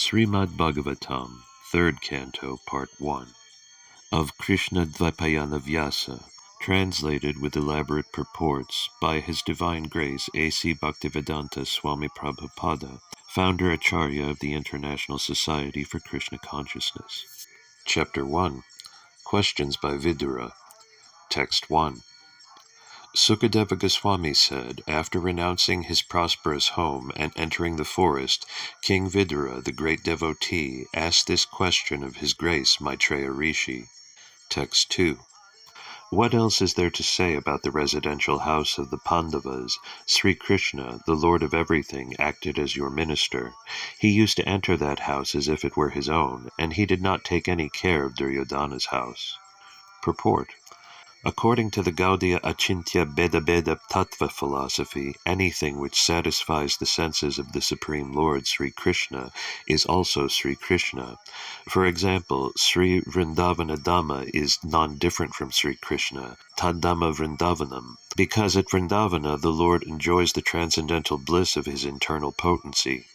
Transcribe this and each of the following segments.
Srimad Bhagavatam, 3rd Canto, Part 1, of Krishna Dvaipayana Vyasa, translated with elaborate purports by His Divine Grace A.C. Bhaktivedanta Swami Prabhupada, founder Acharya of the International Society for Krishna Consciousness. Chapter 1, Questions by Vidura. Text 1. Sukadeva Goswami said, after renouncing his prosperous home and entering the forest, King Vidura, the great devotee, asked this question of His Grace Maitreya Rishi. Text 2. What else is there to say about the residential house of the Pandavas? Sri Krishna, the Lord of everything, acted as your minister. He used to enter that house as if it were his own, and he did not take any care of Duryodhana's house. Purport. According to the Gaudiya Achintya Beda Tattva philosophy, anything which satisfies the senses of the Supreme Lord Sri Krishna is also Sri Krishna. For example, Sri Vrindavana Dhamma is non-different from Sri Krishna, Tadhamma Vrindavanam, because at Vrindavana the Lord enjoys the transcendental bliss of his internal potency.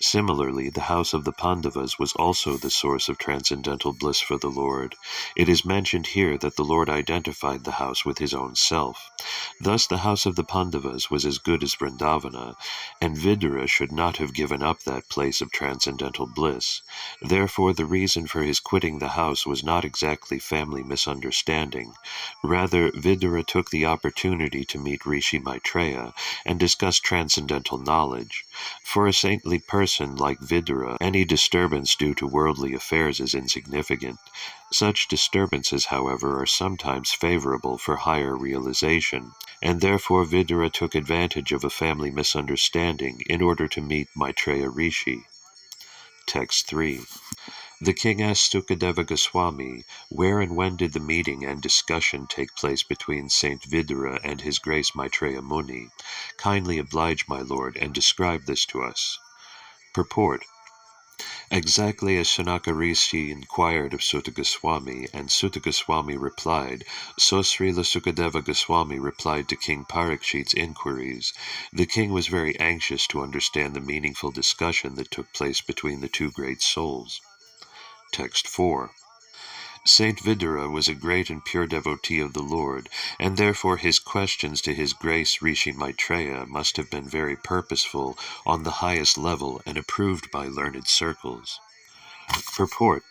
Similarly, the house of the Pandavas was also the source of transcendental bliss for the Lord. It is mentioned here that the Lord identified the house with his own self. Thus the house of the Pandavas was as good as Vrindavana, and Vidura should not have given up that place of transcendental bliss. Therefore the reason for his quitting the house was not exactly family misunderstanding. Rather, Vidura took the opportunity to meet Rishi Maitreya and discuss transcendental knowledge. For a saintly person like Vidura, any disturbance due to worldly affairs is insignificant. Such disturbances, however, are sometimes favorable for higher realization, and therefore Vidura took advantage of a family misunderstanding in order to meet Maitreya Rishi. Text 3. The king asked Sukadeva Goswami, where and when did the meeting and discussion take place between Saint Vidura and His Grace Maitreya Muni? Kindly oblige, my lord, and describe this to us. Purport. Exactly as Sanaka Rishi inquired of Sutta Goswami, and Sutta Goswami replied, so Srila Sukadeva Goswami replied to King Parikshit's inquiries. The king was very anxious to understand the meaningful discussion that took place between the two great souls. Text 4. Saint Vidura was a great and pure devotee of the Lord, and therefore his questions to His Grace Rishi Maitreya must have been very purposeful, on the highest level, and approved by learned circles. Purport.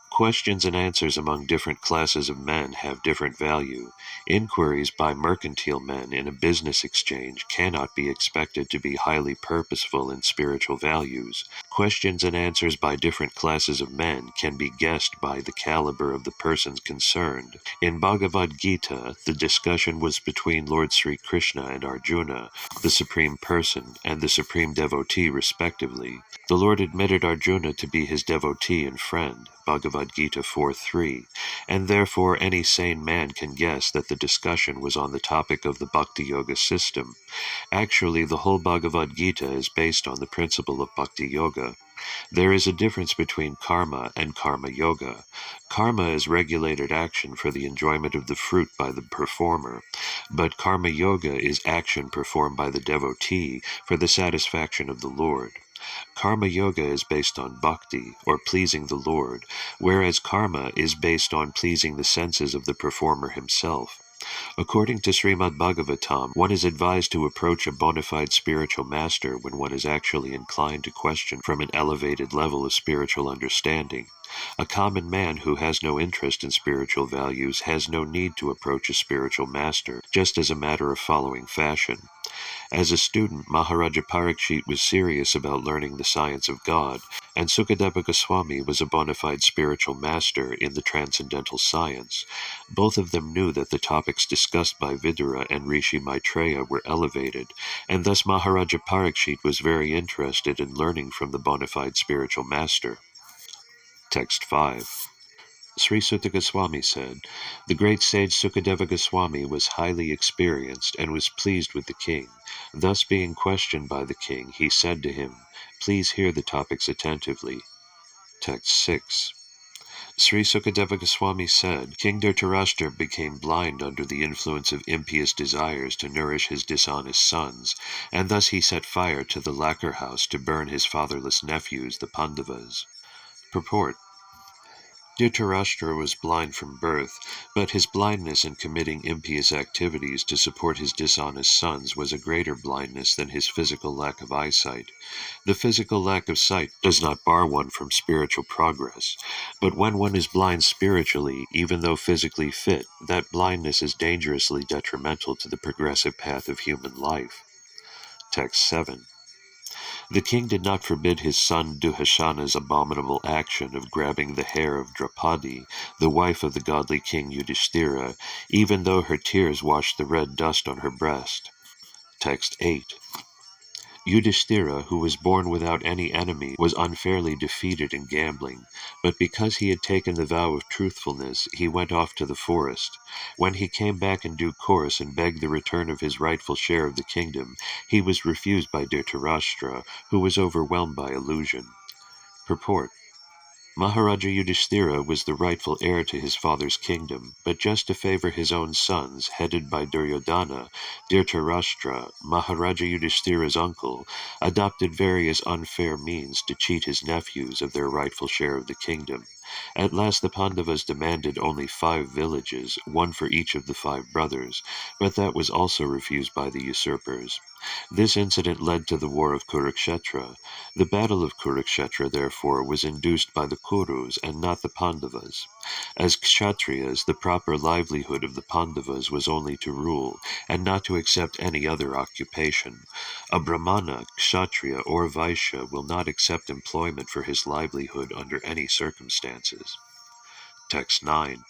Questions and answers among different classes of men have different value. Inquiries by mercantile men in a business exchange cannot be expected to be highly purposeful in spiritual values. Questions and answers by different classes of men can be guessed by the caliber of the persons concerned. In Bhagavad Gita, the discussion was between Lord Sri Krishna and Arjuna, the Supreme Person and the Supreme Devotee respectively. The Lord admitted Arjuna to be his devotee and friend, Bhagavad Gita 4.3, and therefore any sane man can guess that the discussion was on the topic of the Bhakti Yoga system. Actually, the whole Bhagavad Gita is based on the principle of Bhakti Yoga. There is a difference between karma and karma yoga. Karma is regulated action for the enjoyment of the fruit by the performer, but karma yoga is action performed by the devotee for the satisfaction of the Lord. Karma yoga is based on bhakti, or pleasing the Lord, whereas karma is based on pleasing the senses of the performer himself. According to Srimad Bhagavatam, one is advised to approach a bona fide spiritual master when one is actually inclined to question from an elevated level of spiritual understanding. A common man who has no interest in spiritual values has no need to approach a spiritual master, just as a matter of following fashion. As a student, Maharaja Parikshit was serious about learning the science of God, and Sukadeva Goswami was a bona fide spiritual master in the transcendental science. Both of them knew that the topics discussed by Vidura and Rishi Maitreya were elevated, and thus Maharaja Parikshit was very interested in learning from the bona fide spiritual master. Text 5. Sri Sutta Goswami said, the great sage Sukadeva Goswami was highly experienced and was pleased with the king. Thus being questioned by the king, he said to him, please hear the topics attentively. Text 6. Sri Sukadeva Goswami said, King Dhritarashtra became blind under the influence of impious desires to nourish his dishonest sons, and thus he set fire to the lacquer house to burn his fatherless nephews, the Pandavas. Purport. Dhritarashtra was blind from birth, but his blindness in committing impious activities to support his dishonest sons was a greater blindness than his physical lack of eyesight. The physical lack of sight does not bar one from spiritual progress, but when one is blind spiritually, even though physically fit, that blindness is dangerously detrimental to the progressive path of human life. Text 7. The king did not forbid his son Dushasana's abominable action of grabbing the hair of Draupadi, the wife of the godly king Yudhishthira, even though her tears washed the red dust on her breast. Text 8. Yudhishthira, who was born without any enemy, was unfairly defeated in gambling, but because he had taken the vow of truthfulness, he went off to the forest. When he came back in due course and begged the return of his rightful share of the kingdom, he was refused by Dhritarashtra, who was overwhelmed by illusion. Purport. Maharaja Yudhishthira was the rightful heir to his father's kingdom, but just to favor his own sons, headed by Duryodhana, Dhritarashtra, Maharaja Yudhishthira's uncle, adopted various unfair means to cheat his nephews of their rightful share of the kingdom. At last the Pandavas demanded only 5 villages, one for each of the 5 brothers, but that was also refused by the usurpers. This incident led to the war of Kurukshetra. The battle of Kurukshetra, therefore, was induced by the Kurus and not the Pandavas. As Kshatriyas, the proper livelihood of the Pandavas was only to rule, and not to accept any other occupation. A Brahmana, Kshatriya, or Vaishya will not accept employment for his livelihood under any circumstances. Text 9.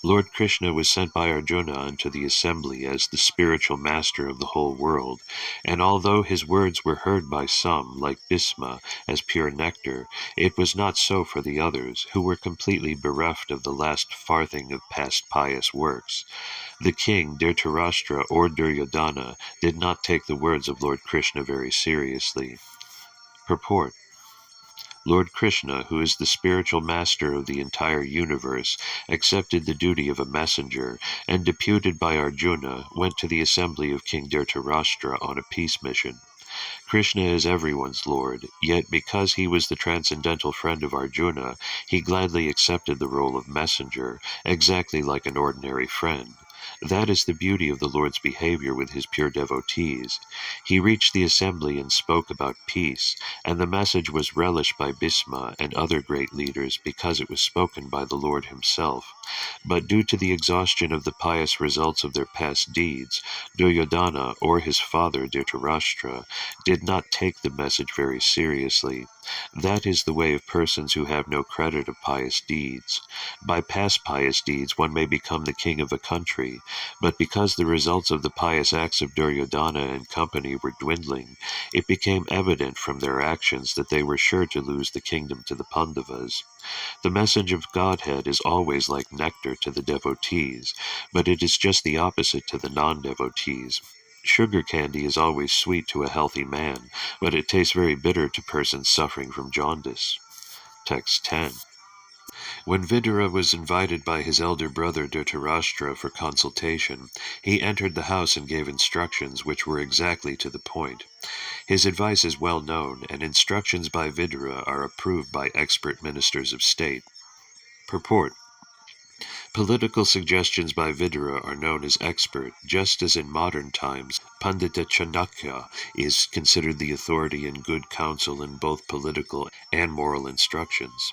Lord Krishna was sent by Arjuna unto the assembly as the spiritual master of the whole world, and although his words were heard by some, like Bhisma, as pure nectar, it was not so for the others, who were completely bereft of the last farthing of past pious works. The king, Dhritarashtra or Duryodhana, did not take the words of Lord Krishna very seriously. Purport. Lord Krishna, who is the spiritual master of the entire universe, accepted the duty of a messenger, and deputed by Arjuna, went to the assembly of King Dhritarashtra on a peace mission. Krishna is everyone's Lord, yet because he was the transcendental friend of Arjuna, he gladly accepted the role of messenger, exactly like an ordinary friend. That is the beauty of the Lord's behavior with his pure devotees. He reached the assembly and spoke about peace, and the message was relished by Bhisma and other great leaders because it was spoken by the Lord himself. But due to the exhaustion of the pious results of their past deeds, Duryodhana, or his father Dhritarashtra, did not take the message very seriously. That is the way of persons who have no credit of pious deeds. By past pious deeds one may become the king of a country, but because the results of the pious acts of Duryodhana and company were dwindling, it became evident from their actions that they were sure to lose the kingdom to the Pandavas. The message of Godhead is always like nectar to the devotees, but it is just the opposite to the non-devotees. Sugar candy is always sweet to a healthy man, but it tastes very bitter to persons suffering from jaundice. Text 10. When Vidura was invited by his elder brother Dhritarashtra for consultation, he entered the house and gave instructions which were exactly to the point. His advice is well known, and instructions by Vidura are approved by expert ministers of state. Purport. Political suggestions by Vidura are known as expert, just as in modern times Pandita Chanakya is considered the authority in good counsel in both political and moral instructions.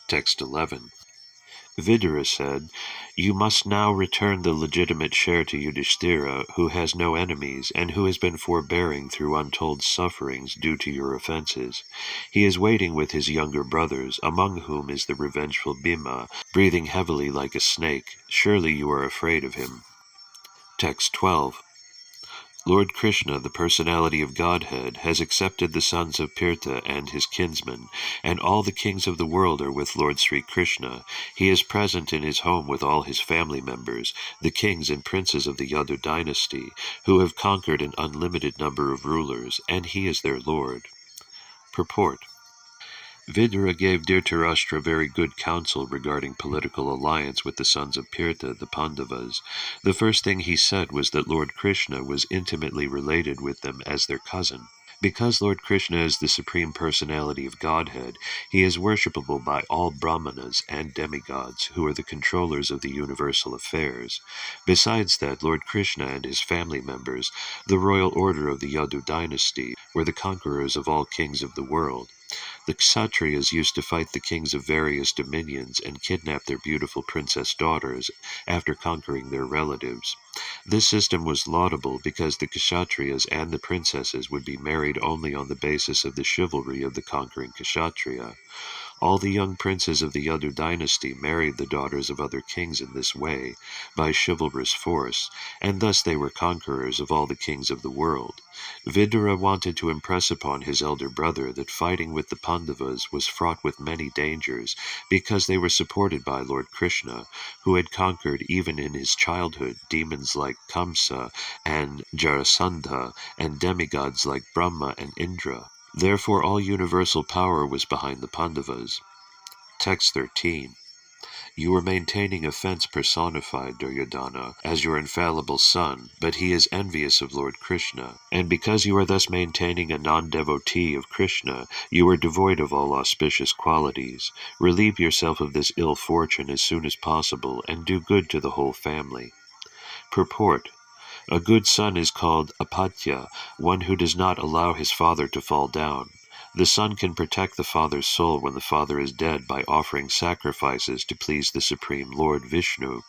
Text 11. Vidura said, You must now return the legitimate share to Yudhishthira, who has no enemies, and who has been forbearing through untold sufferings due to your offenses. He is waiting with his younger brothers, among whom is the revengeful Bhima, breathing heavily like a snake. Surely you are afraid of him. Text 12. Lord Krishna, the personality of Godhead, has accepted the sons of Pirtha and his kinsmen, and all the kings of the world are with Lord Sri Krishna. He is present in his home with all his family members, the kings and princes of the Yadu dynasty, who have conquered an unlimited number of rulers, and he is their Lord. Purport. Vidura gave Dhritarashtra very good counsel regarding political alliance with the sons of Pirtha, the Pandavas. The first thing he said was that Lord Krishna was intimately related with them as their cousin. Because Lord Krishna is the Supreme Personality of Godhead, he is worshipable by all Brahmanas and demigods, who are the controllers of the universal affairs. Besides that, Lord Krishna and his family members, the royal order of the Yadu dynasty, were the conquerors of all kings of the world. The Kshatriyas used to fight the kings of various dominions and kidnap their beautiful princess daughters after conquering their relatives. This system was laudable because the Kshatriyas and the princesses would be married only on the basis of the chivalry of the conquering Kshatriya. All the young princes of the Yadu dynasty married the daughters of other kings in this way, by chivalrous force, and thus they were conquerors of all the kings of the world. Vidura wanted to impress upon his elder brother that fighting with the Pandavas was fraught with many dangers, because they were supported by Lord Krishna, who had conquered even in his childhood demons like Kamsa and Jarasandha, and demigods like Brahma and Indra. Therefore all universal power was behind the Pandavas. Text 13. You are maintaining offense personified, Duryodhana, as your infallible son, but he is envious of Lord Krishna, and because you are thus maintaining a non-devotee of Krishna, you are devoid of all auspicious qualities. Relieve yourself of this ill fortune as soon as possible, and do good to the whole family. Purport. A good son is called apatya, one who does not allow his father to fall down. The son can protect the father's soul when the father is dead by offering sacrifices to please the Supreme Lord Vishnu.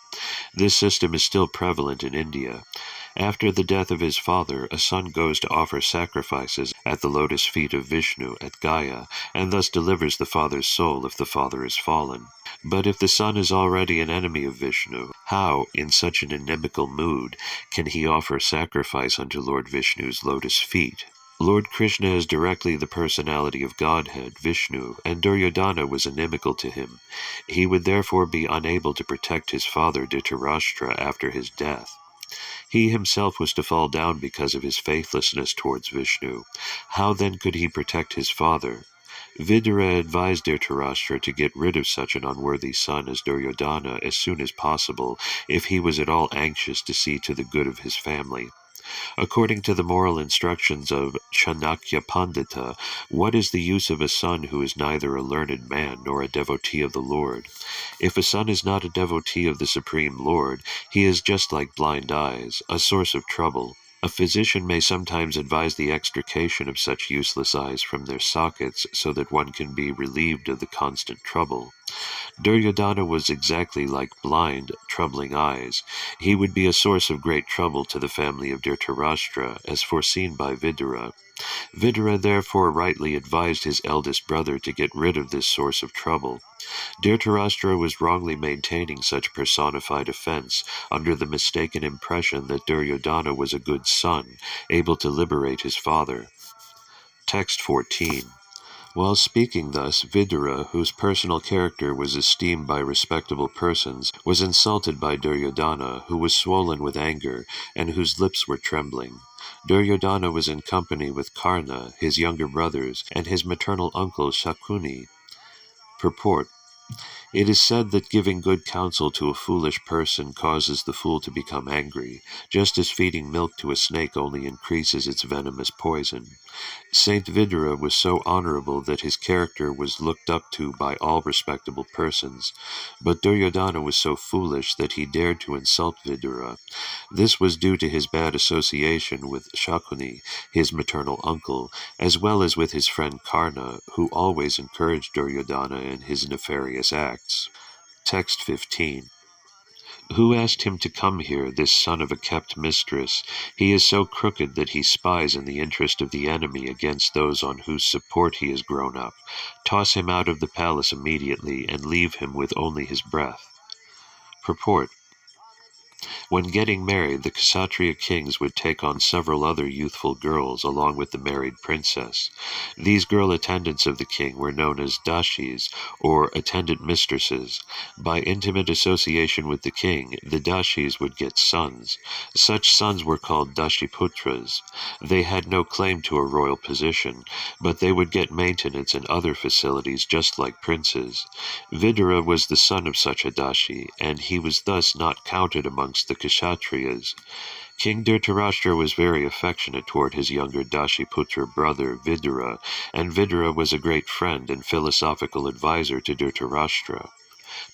This system is still prevalent in India. After the death of his father, a son goes to offer sacrifices at the lotus feet of Vishnu at Gaya, and thus delivers the father's soul if the father is fallen. But if the son is already an enemy of Vishnu, how, in such an inimical mood, can he offer sacrifice unto Lord Vishnu's lotus feet? Lord Krishna is directly the personality of Godhead, Vishnu, and Duryodhana was inimical to him. He would therefore be unable to protect his father Dhritarashtra after his death. He himself was to fall down because of his faithlessness towards Vishnu. How then could he protect his father? Vidura advised Dhritarashtra to get rid of such an unworthy son as Duryodhana as soon as possible, if he was at all anxious to see to the good of his family. According to the moral instructions of Chanakya Pandita, what is the use of a son who is neither a learned man nor a devotee of the Lord? If a son is not a devotee of the Supreme Lord, he is just like blind eyes, a source of trouble. A physician may sometimes advise the extrication of such useless eyes from their sockets so that one can be relieved of the constant trouble. Duryodhana was exactly like blind, troubling eyes. He would be a source of great trouble to the family of Dhritarashtra, as foreseen by Vidura. Vidura therefore rightly advised his eldest brother to get rid of this source of trouble. Dhritarashtra was wrongly maintaining such personified offense, under the mistaken impression that Duryodhana was a good son, able to liberate his father. Text 14. While speaking thus, Vidura, whose personal character was esteemed by respectable persons, was insulted by Duryodhana, who was swollen with anger, and whose lips were trembling. Duryodhana was in company with Karna, his younger brothers, and his maternal uncle Shakuni. Purport. It is said that giving good counsel to a foolish person causes the fool to become angry, just as feeding milk to a snake only increases its venomous poison. Saint Vidura was so honorable that his character was looked up to by all respectable persons, but Duryodhana was so foolish that he dared to insult Vidura. This was due to his bad association with Shakuni, his maternal uncle, as well as with his friend Karna, who always encouraged Duryodhana in his nefarious acts. Text 15. Who asked him to come here, this son of a kept mistress? He is so crooked that he spies in the interest of the enemy against those on whose support he has grown up. Toss him out of the palace immediately, and leave him with only his breath. Purport. When getting married, the Kshatriya kings would take on several other youthful girls along with the married princess. These girl attendants of the king were known as dashis, or attendant mistresses. By intimate association with the king, the dashis would get sons. Such sons were called dashiputras. They had no claim to a royal position, but they would get maintenance and other facilities just like princes. Vidura was the son of such a dashi, and he was thus not counted amongst the Kshatriyas. King Dhritarashtra was very affectionate toward his younger Dashiputra brother Vidura, and Vidura was a great friend and philosophical advisor to Dhritarashtra.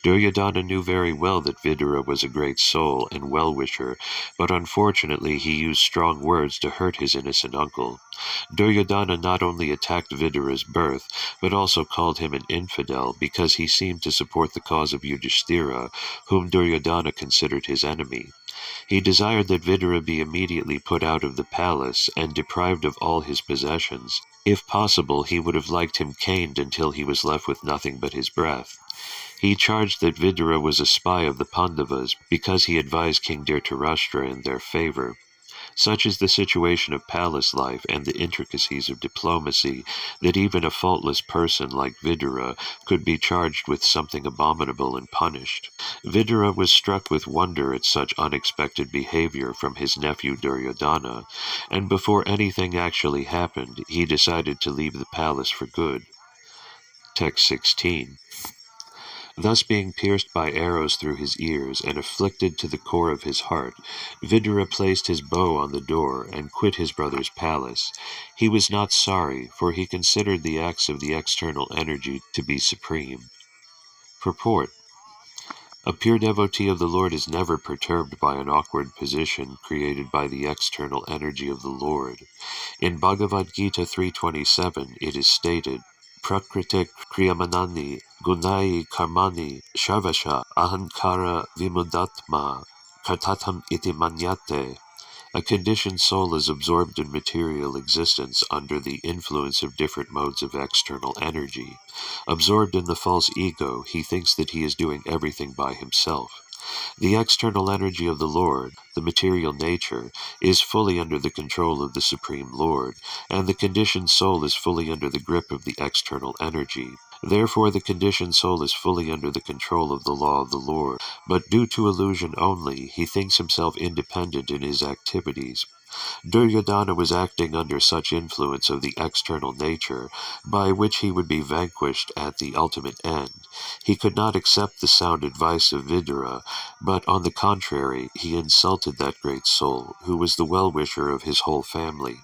Duryodhana knew very well that Vidura was a great soul and well-wisher, but unfortunately he used strong words to hurt his innocent uncle. Duryodhana not only attacked Vidura's birth, but also called him an infidel because he seemed to support the cause of Yudhishthira, whom Duryodhana considered his enemy. He desired that Vidura be immediately put out of the palace and deprived of all his possessions. If possible, he would have liked him caned until he was left with nothing but his breath. He charged that Vidura was a spy of the Pandavas because he advised King Dhritarashtra in their favor. Such is the situation of palace life and the intricacies of diplomacy that even a faultless person like Vidura could be charged with something abominable and punished. Vidura was struck with wonder at such unexpected behavior from his nephew Duryodhana, and before anything actually happened, he decided to leave the palace for good. Text 16. Thus being pierced by arrows through his ears and afflicted to the core of his heart, Vidura placed his bow on the door and quit his brother's palace. He was not sorry, for he considered the acts of the external energy to be supreme. Purport. A pure devotee of the Lord is never perturbed by an awkward position created by the external energy of the Lord. In Bhagavad Gita 3.27 it is stated, Prakriti kriyamanani gunai karmani sharvasha ahankara vimudatma kartatam iti manyate. A conditioned soul is absorbed in material existence under the influence of different modes of external energy. Absorbed in the false ego, he thinks that he is doing everything by himself. The external energy of the Lord, the material nature, is fully under the control of the Supreme Lord, and the conditioned soul is fully under the grip of the external energy. Therefore the conditioned soul is fully under the control of the law of the Lord, but due to illusion only, he thinks himself independent in his activities. Duryodhana was acting under such influence of the external nature, by which he would be vanquished at the ultimate end. He could not accept the sound advice of Vidura, but on the contrary, he insulted that great soul, who was the well-wisher of his whole family.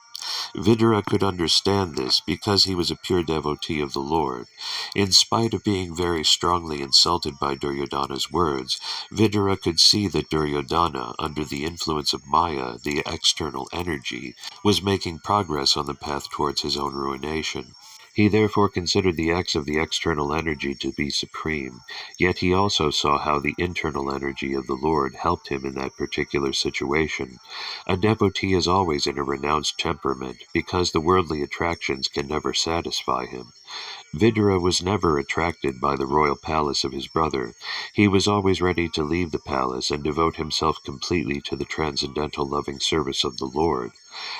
Vidura could understand this because he was a pure devotee of the Lord. In spite of being very strongly insulted by Duryodhana's words, Vidura could see that Duryodhana, under the influence of Maya, the external energy, was making progress on the path towards his own ruination. He therefore considered the acts of the external energy to be supreme, yet he also saw how the internal energy of the Lord helped him in that particular situation. A devotee is always in a renounced temperament, because the worldly attractions can never satisfy him. Vidura was never attracted by the royal palace of his brother. He was always ready to leave the palace and devote himself completely to the transcendental loving service of the Lord.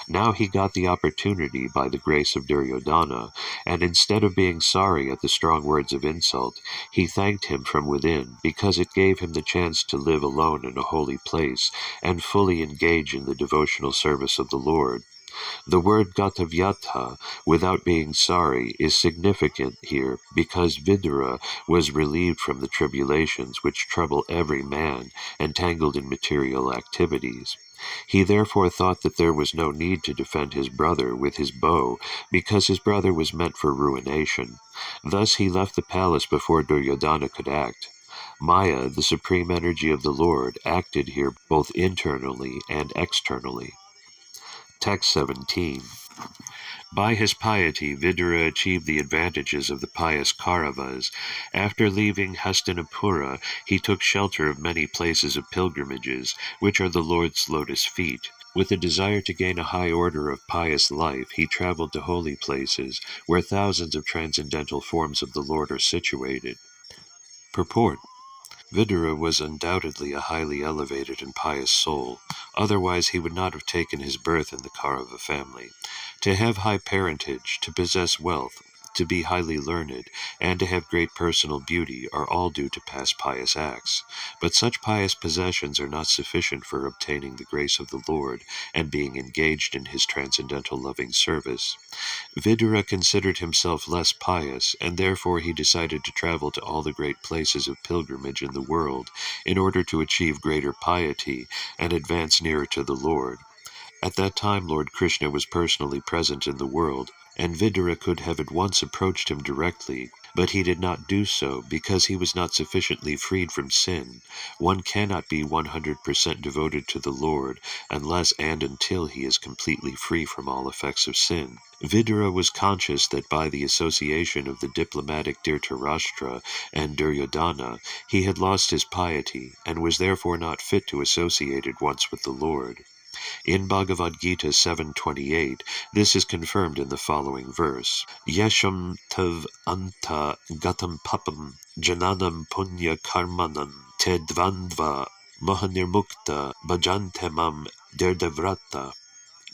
Now he got the opportunity by the grace of Duryodhana, and instead of being sorry at the strong words of insult, he thanked him from within, because it gave him the chance to live alone in a holy place and fully engage in the devotional service of the Lord. The word Gatavyata, without being sorry, is significant here because Vidura was relieved from the tribulations which trouble every man entangled in material activities. He therefore thought that there was no need to defend his brother with his bow, because his brother was meant for ruination. Thus he left the palace before Duryodhana could act. Maya, the supreme energy of the Lord, acted here both internally and externally. Text 17. By his piety, Vidura achieved the advantages of the pious Kauravas. After leaving Hastinapura, he took shelter of many places of pilgrimages, which are the Lord's lotus feet. With a desire to gain a high order of pious life, he traveled to holy places, where thousands of transcendental forms of the Lord are situated. Purport. Vidura was undoubtedly a highly elevated and pious soul, otherwise he would not have taken his birth in the Kaurava family. To have high parentage, to possess wealth, to be highly learned, and to have great personal beauty are all due to past pious acts. But such pious possessions are not sufficient for obtaining the grace of the Lord and being engaged in his transcendental loving service. Vidura considered himself less pious, and therefore he decided to travel to all the great places of pilgrimage in the world in order to achieve greater piety and advance nearer to the Lord. At that time Lord Krishna was personally present in the world, and Vidura could have at once approached him directly, but he did not do so because he was not sufficiently freed from sin. One cannot be 100% devoted to the Lord unless and until he is completely free from all effects of sin. Vidura was conscious that by the association of the diplomatic Dhritarashtra and Duryodhana, he had lost his piety, and was therefore not fit to associate at once with the Lord. In Bhagavad Gita 7.28, this is confirmed in the following verse: Yesham tav anta gatam papam jananam punya karmanam te dvandva mohanirmukta bhajantemam derdevrata.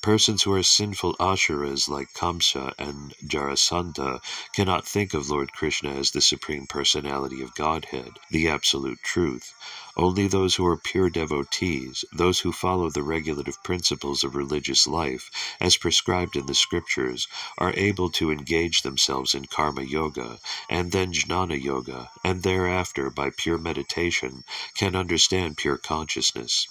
Persons who are sinful ashuras like Kamsa and Jarasandha cannot think of Lord Krishna as the Supreme Personality of Godhead, the Absolute Truth. Only those who are pure devotees, those who follow the regulative principles of religious life, as prescribed in the scriptures, are able to engage themselves in Karma Yoga, and then Jnana Yoga, and thereafter, by pure meditation, can understand pure consciousness.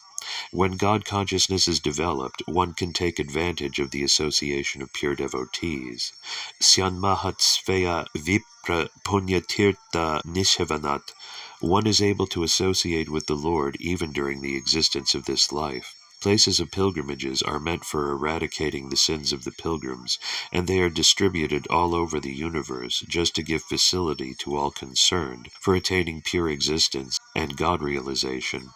When God consciousness is developed, one can take advantage of the association of pure devotees. Syanmahatsveya vipra punyatirtha nishavanat. One is able to associate with the Lord even during the existence of this life. Places of pilgrimages are meant for eradicating the sins of the pilgrims, and they are distributed all over the universe just to give facility to all concerned for attaining pure existence and God realization.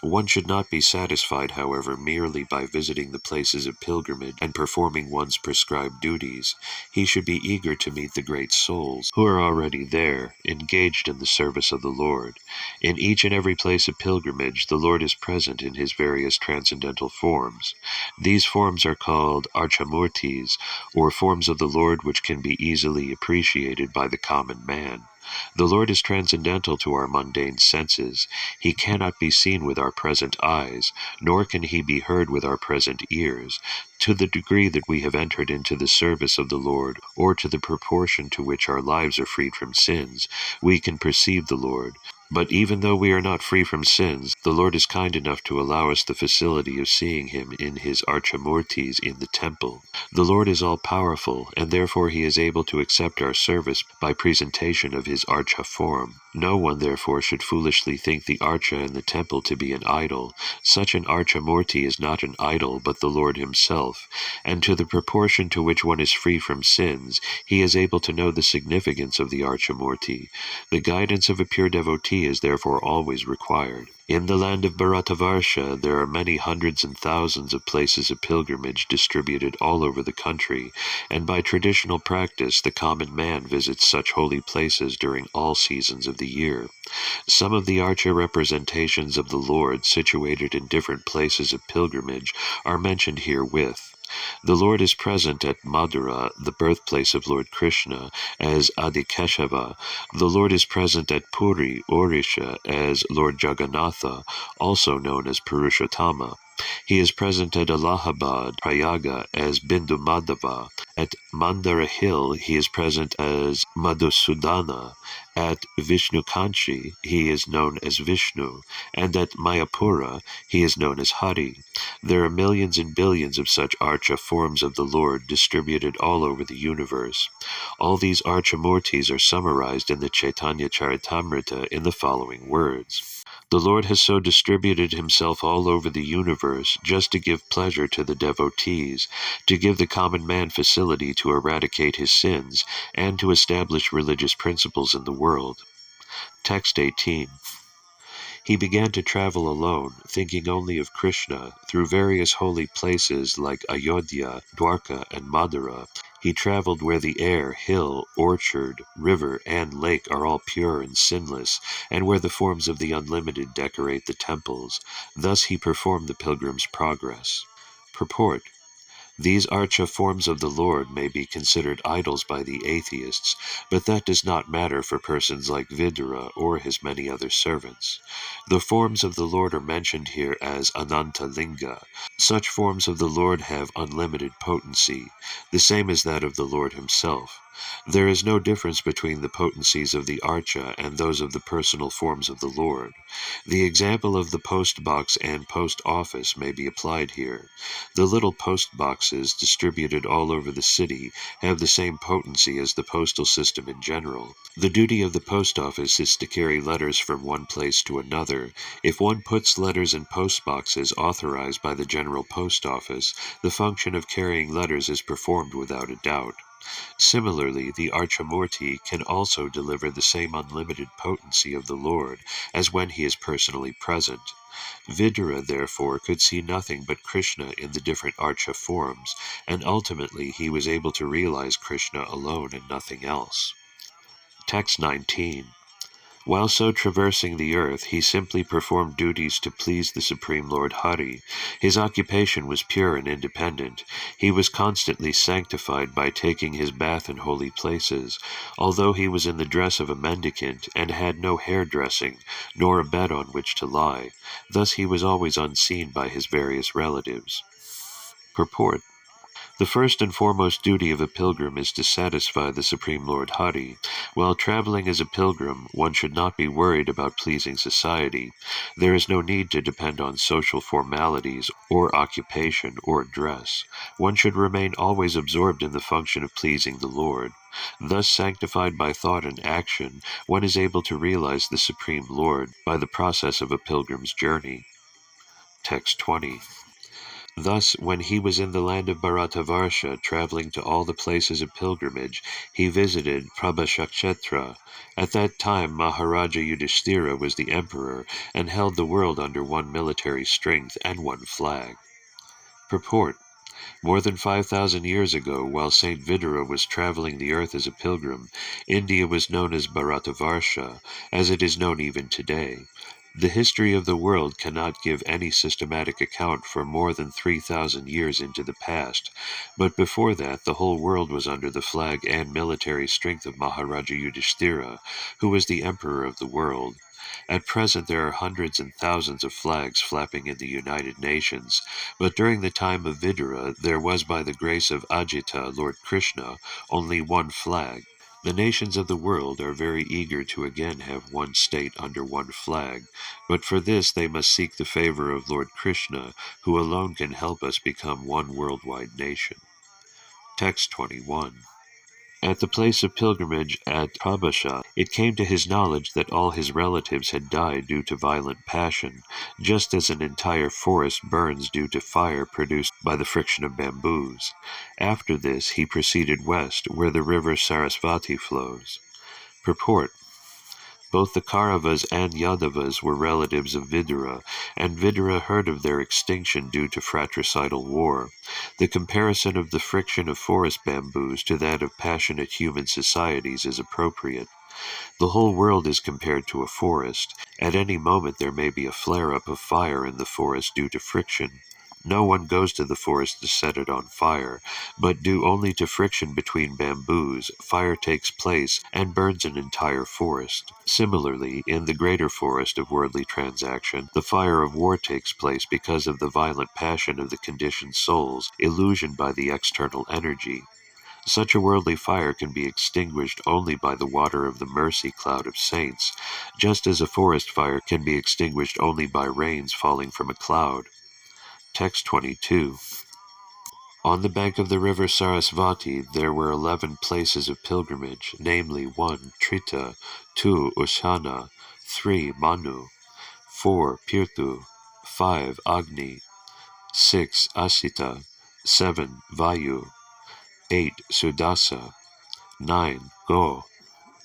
One should not be satisfied, however, merely by visiting the places of pilgrimage and performing one's prescribed duties. He should be eager to meet the great souls who are already there, engaged in the service of the Lord. In each and every place of pilgrimage, the Lord is present in his various transcendental forms. These forms are called archamurtis, or forms of the Lord which can be easily appreciated by the common man. The Lord is transcendental to our mundane senses. He cannot be seen with our present eyes, nor can he be heard with our present ears. To the degree that we have entered into the service of the Lord, or to the proportion to which our lives are freed from sins, we can perceive the Lord. But even though we are not free from sins, the Lord is kind enough to allow us the facility of seeing him in his archamurtis in the temple. The Lord is all-powerful, and therefore he is able to accept our service by presentation of his archa form. No one, therefore, should foolishly think the archa in the temple to be an idol. Such an archamurti is not an idol, but the Lord himself, and to the proportion to which one is free from sins, he is able to know the significance of the archamurti. The guidance of a pure devotee is therefore always required. In the land of Bharatavarsha, there are many hundreds and thousands of places of pilgrimage distributed all over the country, and by traditional practice the common man visits such holy places during all seasons of the year. Some of the archa representations of the Lord situated in different places of pilgrimage are mentioned herewith. The Lord is present at Madura, the birthplace of Lord Krishna, as Adikeshava. The Lord is present at Puri, Orisha, as Lord Jagannatha, also known as Purushottama. He is present at Allahabad, Prayaga, as Bindu Madhava. At Mandara Hill, he is present as Madhusudana. At Vishnukanchi, he is known as Vishnu, and at Mayapura, he is known as Hari. There are millions and billions of such archa forms of the Lord distributed all over the universe. All these archamurtis are summarized in the Chaitanya Charitamrita in the following words. The Lord has so distributed himself all over the universe just to give pleasure to the devotees, to give the common man facility to eradicate his sins, and to establish religious principles in the world. Text 18. He began to travel alone, thinking only of Krishna, through various holy places like Ayodhya, Dwarka, and Madura. He traveled where the air, hill, orchard, river, and lake are all pure and sinless, and where the forms of the unlimited decorate the temples. Thus he performed the pilgrim's progress. Purport: these archa forms of the Lord may be considered idols by the atheists, but that does not matter for persons like Vidura or his many other servants. The forms of the Lord are mentioned here as Ananta Linga. Such forms of the Lord have unlimited potency, the same as that of the Lord himself. There is no difference between the potencies of the archa and those of the personal forms of the Lord. The example of the post box and post office may be applied here. The little post boxes distributed all over the city have the same potency as the postal system in general. The duty of the post office is to carry letters from one place to another. If one puts letters in post boxes authorized by the General Post Office, the function of carrying letters is performed without a doubt. Similarly, the Archamurti can also deliver the same unlimited potency of the Lord as when he is personally present. Vidura, therefore, could see nothing but Krishna in the different archa forms, and ultimately he was able to realize Krishna alone and nothing else. Text 19. While so traversing the earth, he simply performed duties to please the Supreme Lord Hari. His occupation was pure and independent. He was constantly sanctified by taking his bath in holy places, although he was in the dress of a mendicant and had no hairdressing, nor a bed on which to lie. Thus he was always unseen by his various relatives. Purport: the first and foremost duty of a pilgrim is to satisfy the Supreme Lord Hari. While traveling as a pilgrim, one should not be worried about pleasing society. There is no need to depend on social formalities or occupation or dress. One should remain always absorbed in the function of pleasing the Lord. Thus sanctified by thought and action, one is able to realize the Supreme Lord by the process of a pilgrim's journey. Text 20. Thus, when he was in the land of Bharatavarsha, traveling to all the places of pilgrimage, he visited Prabhashakshetra. At that time, Maharaja Yudhishthira was the emperor and held the world under one military strength and one flag. Purport: more than 5,000 years ago, while Saint Vidura was traveling the earth as a pilgrim, India was known as Bharatavarsha, as it is known even today. The history of the world cannot give any systematic account for more than 3,000 years into the past, but before that the whole world was under the flag and military strength of Maharaja Yudhishthira, who was the emperor of the world. At present there are hundreds and thousands of flags flapping in the United Nations, but during the time of Vidura there was, by the grace of Ajita, Lord Krishna, only one flag. The nations of the world are very eager to again have one state under one flag, but for this they must seek the favor of Lord Krishna, who alone can help us become one worldwide nation. Text 21. At the place of pilgrimage at Prabhasha, it came to his knowledge that all his relatives had died due to violent passion, just as an entire forest burns due to fire produced by the friction of bamboos. After this, he proceeded west, where the river Sarasvati flows. Purport: both the Kauravas and Yadavas were relatives of Vidura, and Vidura heard of their extinction due to fratricidal war. The comparison of the friction of forest bamboos to that of passionate human societies is appropriate. The whole world is compared to a forest. At any moment there may be a flare-up of fire in the forest due to friction. No one goes to the forest to set it on fire, but due only to friction between bamboos, fire takes place and burns an entire forest. Similarly, in the greater forest of worldly transaction, the fire of war takes place because of the violent passion of the conditioned souls, illusioned by the external energy. Such a worldly fire can be extinguished only by the water of the mercy cloud of saints, just as a forest fire can be extinguished only by rains falling from a cloud. Text 22. On the bank of the river Sarasvati there were 11 places of pilgrimage, namely 1. Trita, 2. Ushana, 3. Manu, 4. Pirtu, 5. Agni, 6. Asita, 7. Vayu, 8. Sudasa, 9. Go,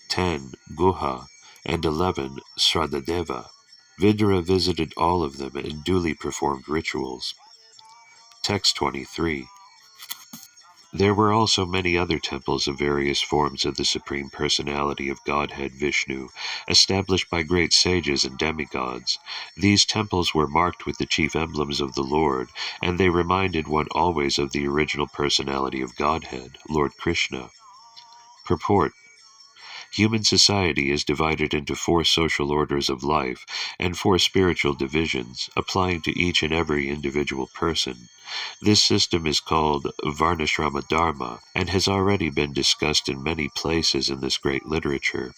10. Guha, and 11. Sradadeva. Vidura visited all of them and duly performed rituals. Text 23. There were also many other temples of various forms of the Supreme Personality of Godhead Vishnu, established by great sages and demigods. These temples were marked with the chief emblems of the Lord, and they reminded one always of the original personality of Godhead, Lord Krishna. Purport: Human society is divided into 4 social orders of life and 4 spiritual divisions, applying to each and every individual person. This system is called Varnashrama Dharma and has already been discussed in many places in this great literature.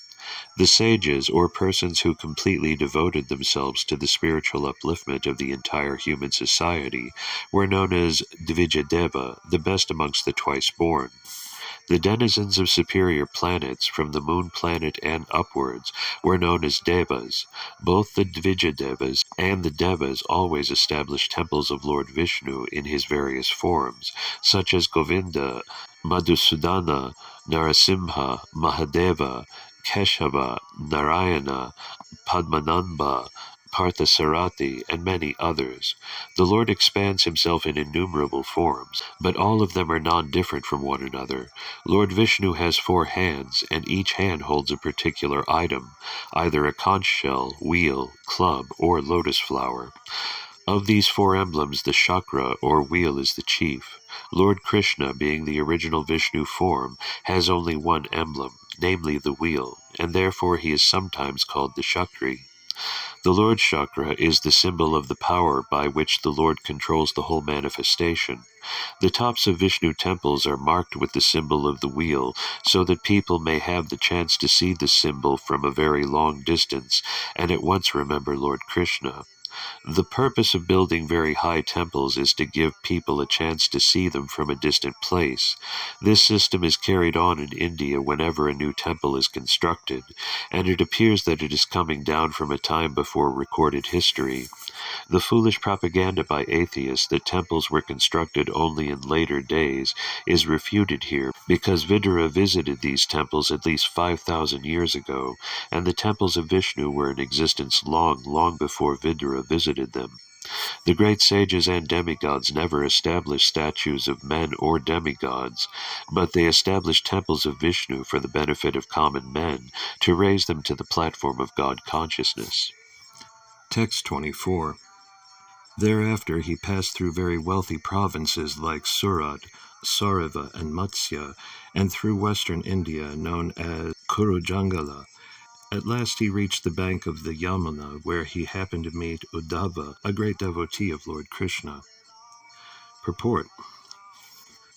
The sages, or persons who completely devoted themselves to the spiritual upliftment of the entire human society, were known as Dvijadeva, the best amongst the twice-born. The denizens of superior planets, from the moon planet and upwards, were known as Devas. Both the Dvijadevas and the Devas always established temples of Lord Vishnu in his various forms, such as Govinda, Madhusudana, Narasimha, Mahadeva, Keshava, Narayana, Padmanabha, Parthasarathi, and many others. The Lord expands himself in innumerable forms, but all of them are non-different from one another. Lord Vishnu has 4 hands, and each hand holds a particular item, either a conch shell, wheel, club, or lotus flower. Of these 4 emblems, the chakra, or wheel, is the chief. Lord Krishna, being the original Vishnu form, has only one emblem, namely the wheel, and therefore he is sometimes called the Shakri. The Lord's chakra is the symbol of the power by which the Lord controls the whole manifestation. The tops of Vishnu temples are marked with the symbol of the wheel, so that people may have the chance to see the symbol from a very long distance and at once remember Lord Krishna. The purpose of building very high temples is to give people a chance to see them from a distant place. This system is carried on in India whenever a new temple is constructed, and it appears that it is coming down from a time before recorded history. The foolish propaganda by atheists that temples were constructed only in later days is refuted here, because Vidura visited these temples at least 5,000 years ago, and the temples of Vishnu were in existence long, long before Vidura visited them. The great sages and demigods never established statues of men or demigods, but they established temples of Vishnu for the benefit of common men, to raise them to the platform of God consciousness. Text 24. Thereafter he passed through very wealthy provinces like Surat, Saurava, and Matsya, and through western India known as Kurujangala. At last he reached the bank of the Yamuna, where he happened to meet Uddhava, a great devotee of Lord Krishna. Purport: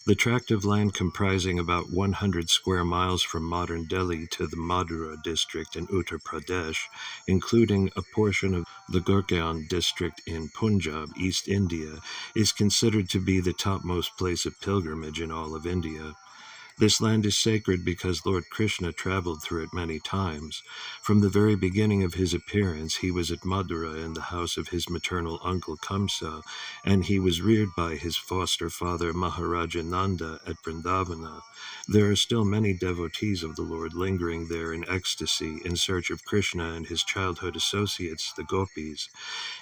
The tract of land comprising about 100 square miles from modern Delhi to the Madura district in Uttar Pradesh, including a portion of the Gurgaon district in Punjab, East India, is considered to be the topmost place of pilgrimage in all of India. This land is sacred because Lord Krishna traveled through it many times. From the very beginning of his appearance, he was at Madura in the house of his maternal uncle Kamsa, and he was reared by his foster father Maharaja Nanda at Vrindavana. There are still many devotees of the Lord lingering there in ecstasy in search of Krishna and his childhood associates, the gopis.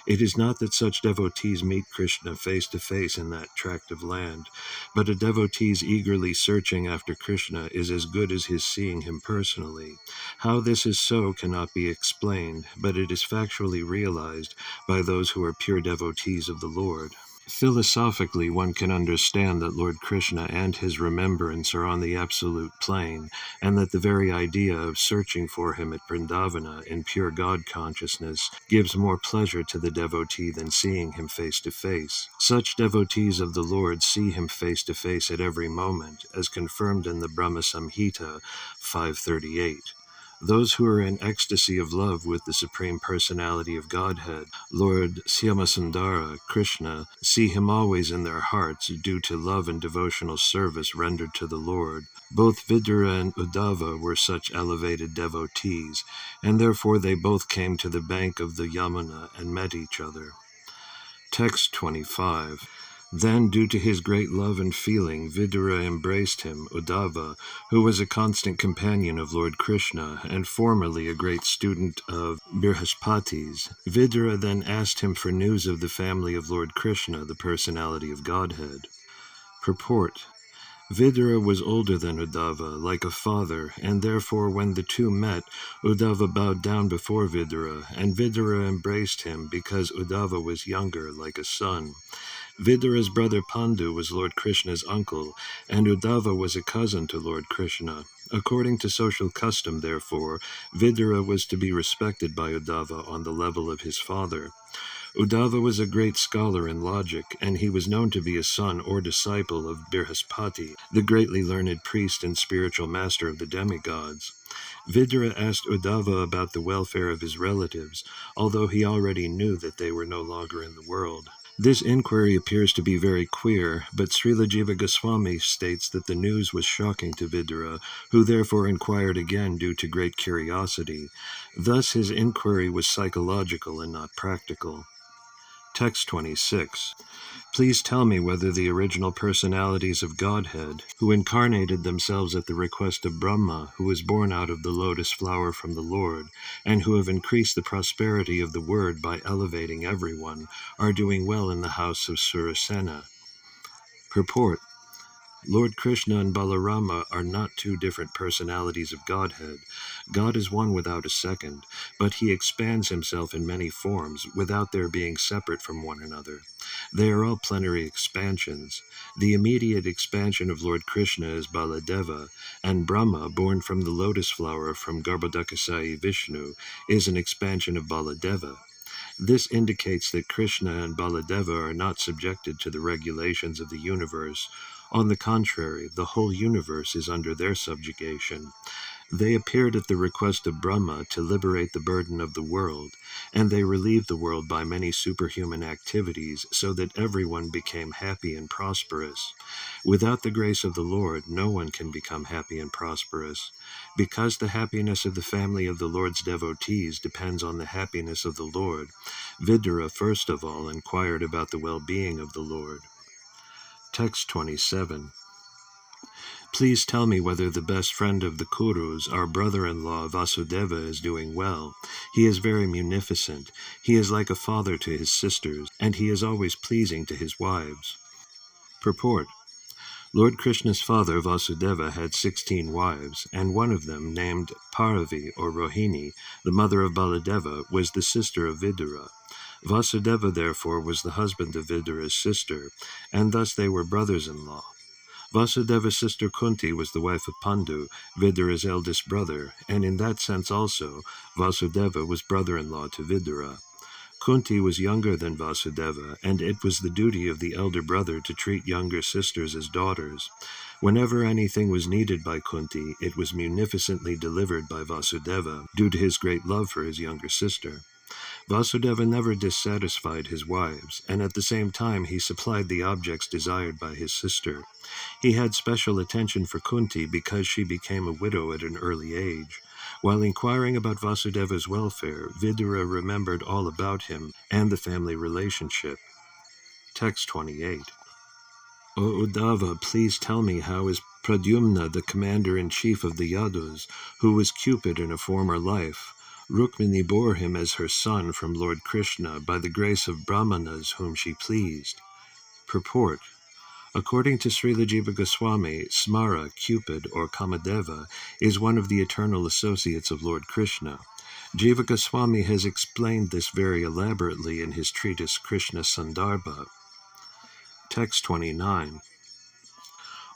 It is not that such devotees meet Krishna face to face in that tract of land, but a devotee's eagerly searching after Krishna is as good as his seeing him personally. How this is so cannot be explained, but it is factually realized by those who are pure devotees of the Lord. Philosophically, one can understand that Lord Krishna and his remembrance are on the absolute plane, and that the very idea of searching for him at Vrindavana in pure God consciousness gives more pleasure to the devotee than seeing him face to face. Such devotees of the Lord see him face to face at every moment, as confirmed in the Brahma Samhita 538. Those who are in ecstasy of love with the Supreme Personality of Godhead, Lord Syamasundara, Krishna, see him always in their hearts due to love and devotional service rendered to the Lord. Both Vidura and Uddhava were such elevated devotees, and therefore they both came to the bank of the Yamuna and met each other. Text 25. Then, due to his great love and feeling, Vidura embraced him, Uddhava, who was a constant companion of Lord Krishna, and formerly a great student of Brihaspati's. Vidura then asked him for news of the family of Lord Krishna, the personality of Godhead. Purport: Vidura was older than Uddhava, like a father, and therefore when the two met, Uddhava bowed down before Vidura, and Vidura embraced him because Uddhava was younger, like a son. Vidura's brother Pandu was Lord Krishna's uncle, and Uddhava was a cousin to Lord Krishna. According to social custom, therefore, Vidura was to be respected by Uddhava on the level of his father. Uddhava was a great scholar in logic, and he was known to be a son or disciple of Brihaspati, the greatly learned priest and spiritual master of the demigods. Vidura asked Uddhava about the welfare of his relatives, although he already knew that they were no longer in the world. This inquiry appears to be very queer, but Srila Jiva Goswami states that the news was shocking to Vidura, who therefore inquired again due to great curiosity. Thus his inquiry was psychological and not practical. Text 26. Please tell me whether the original personalities of Godhead, who incarnated themselves at the request of Brahma, who was born out of the lotus flower from the Lord, and who have increased the prosperity of the word by elevating everyone, are doing well in the house of Surasena. Purport. Lord Krishna and Balarama are not two different personalities of Godhead. God is one without a second, but he expands himself in many forms without their being separate from one another. They are all plenary expansions. The immediate expansion of Lord Krishna is Baladeva, and Brahma, born from the lotus flower from Garbhodakasai Vishnu, is an expansion of Baladeva. This indicates that Krishna and Baladeva are not subjected to the regulations of the universe. On the contrary, the whole universe is under their subjugation. They appeared at the request of Brahma to liberate the burden of the world, and they relieved the world by many superhuman activities so that everyone became happy and prosperous. Without the grace of the Lord, no one can become happy and prosperous. Because the happiness of the family of the Lord's devotees depends on the happiness of the Lord, Vidura first of all inquired about the well-being of the Lord. Text 27. Please tell me whether the best friend of the Kurus, our brother-in-law Vasudeva, is doing well. He is very munificent. He is like a father to his sisters, and he is always pleasing to his wives. Purport. Lord Krishna's father Vasudeva had 16 wives, and one of them, named Paravi or Rohini, the mother of Baladeva, was the sister of Vidura. Vasudeva, therefore, was the husband of Vidura's sister, and thus they were brothers-in-law. Vasudeva's sister Kunti was the wife of Pandu, Vidura's eldest brother, and in that sense also, Vasudeva was brother-in-law to Vidura. Kunti was younger than Vasudeva, and it was the duty of the elder brother to treat younger sisters as daughters. Whenever anything was needed by Kunti, it was munificently delivered by Vasudeva, due to his great love for his younger sister. Vasudeva never dissatisfied his wives, and at the same time he supplied the objects desired by his sister. He had special attention for Kunti because she became a widow at an early age. While inquiring about Vasudeva's welfare, Vidura remembered all about him and the family relationship. Text 28. O Uddhava, please tell me how is Pradyumna, the commander-in-chief of the Yadus, who was Cupid in a former life? Rukmini bore him as her son from Lord Krishna by the grace of Brahmanas whom she pleased. Purport. According to Srila Jiva Goswami, Smara, Cupid, or Kamadeva, is one of the eternal associates of Lord Krishna. Jiva Goswami has explained this very elaborately in his treatise Krishna Sandarbha. Text 29.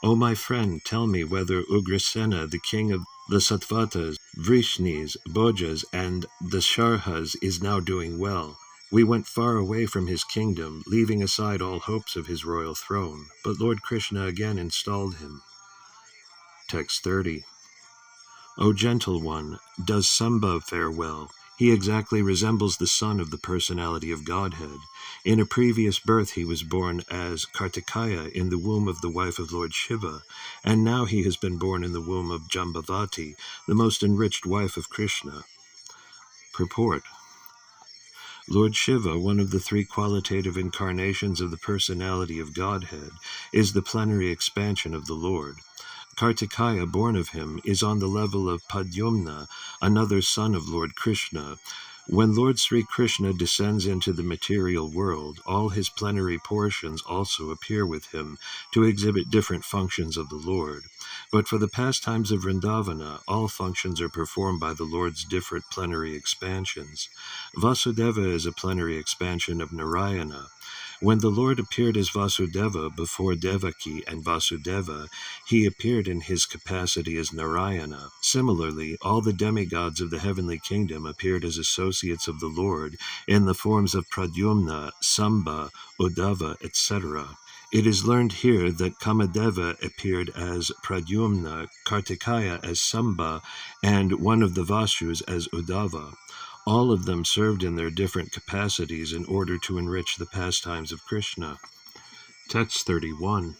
O my friend, tell me whether Ugrasena, the king of the Sattvatas, Vrishnis, Bhojas, and the Sharhas, is now doing well. We went far away from his kingdom, leaving aside all hopes of his royal throne, but Lord Krishna again installed him. Text 30. O gentle one, does Sambhav fare well? He exactly resembles the son of the personality of Godhead. In a previous birth he was born as Kartikeya in the womb of the wife of Lord Shiva, and now he has been born in the womb of Jambavati, the most enriched wife of Krishna. Purport. Lord Shiva, one of the three qualitative incarnations of the personality of Godhead, is the plenary expansion of the Lord. Kartikeya, born of him, is on the level of Pradyumna, another son of Lord Krishna, When Lord Sri Krishna descends into the material world, all his plenary portions also appear with him to exhibit different functions of the Lord. But for the pastimes of Vrindavana, all functions are performed by the Lord's different plenary expansions. Vasudeva is a plenary expansion of Narayana. When the Lord appeared as Vasudeva before Devaki and Vasudeva, he appeared in his capacity as Narayana. Similarly, all the demigods of the heavenly kingdom appeared as associates of the Lord in the forms of Pradyumna, Samba, Uddhava, etc. It is learned here that Kamadeva appeared as Pradyumna, Kartikeya as Samba, and one of the Vasus as Uddhava. All of them served in their different capacities in order to enrich the pastimes of Krishna. Text 31.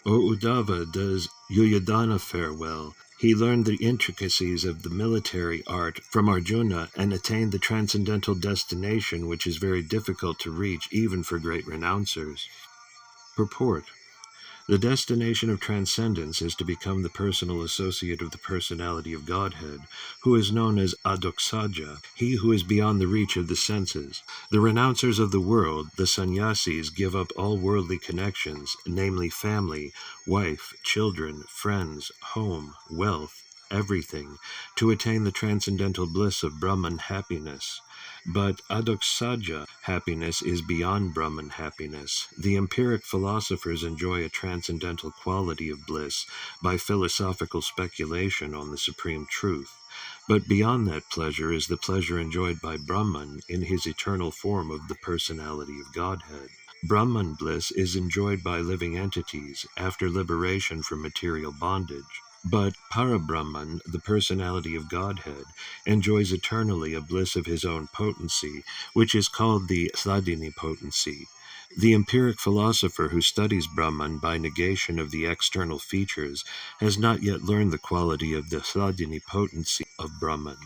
O Uddhava, does Yuyodhana fare well? He learned the intricacies of the military art from Arjuna and attained the transcendental destination which is very difficult to reach even for great renouncers. Purport. The destination of transcendence is to become the personal associate of the personality of Godhead, who is known as Adoksaja, he who is beyond the reach of the senses. The renouncers of the world, the sannyasis, give up all worldly connections, namely family, wife, children, friends, home, wealth, everything, to attain the transcendental bliss of Brahman happiness. But adoksaja happiness is beyond Brahman happiness. The empiric philosophers enjoy a transcendental quality of bliss by philosophical speculation on the supreme truth. But beyond that pleasure is the pleasure enjoyed by Brahman in his eternal form of the personality of Godhead. Brahman bliss is enjoyed by living entities after liberation from material bondage. But Parabrahman, the personality of Godhead, enjoys eternally a bliss of his own potency, which is called the Hladini potency. The empiric philosopher who studies Brahman by negation of the external features has not yet learned the quality of the Hladini potency of Brahman.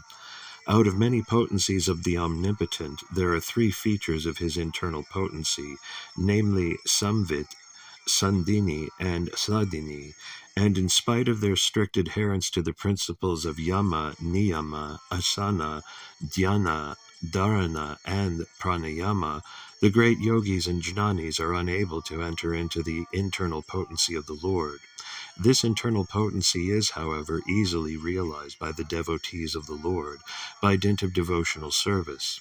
Out of many potencies of the omnipotent, there are three features of his internal potency, namely Samvit, Sandhini, and Hladini, and in spite of their strict adherence to the principles of Yama, Niyama, Asana, Dhyana, Dharana, and Pranayama, the great yogis and jnanis are unable to enter into the internal potency of the Lord. This internal potency is, however, easily realized by the devotees of the Lord by dint of devotional service.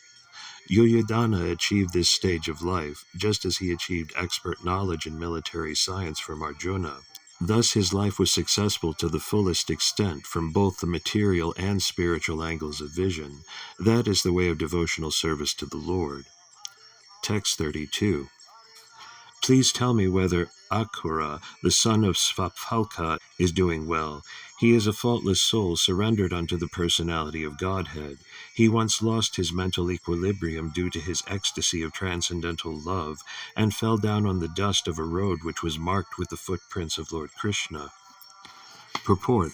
Yuyodhana achieved this stage of life, just as he achieved expert knowledge in military science from Arjuna. Thus his life was successful to the fullest extent from both the material and spiritual angles of vision. That is the way of devotional service to the Lord. Text 32. Please tell me whether Akhura, the son of Svaphalka, is doing well. He is a faultless soul surrendered unto the personality of Godhead. He once lost his mental equilibrium due to his ecstasy of transcendental love, and fell down on the dust of a road which was marked with the footprints of Lord Krishna. Purport.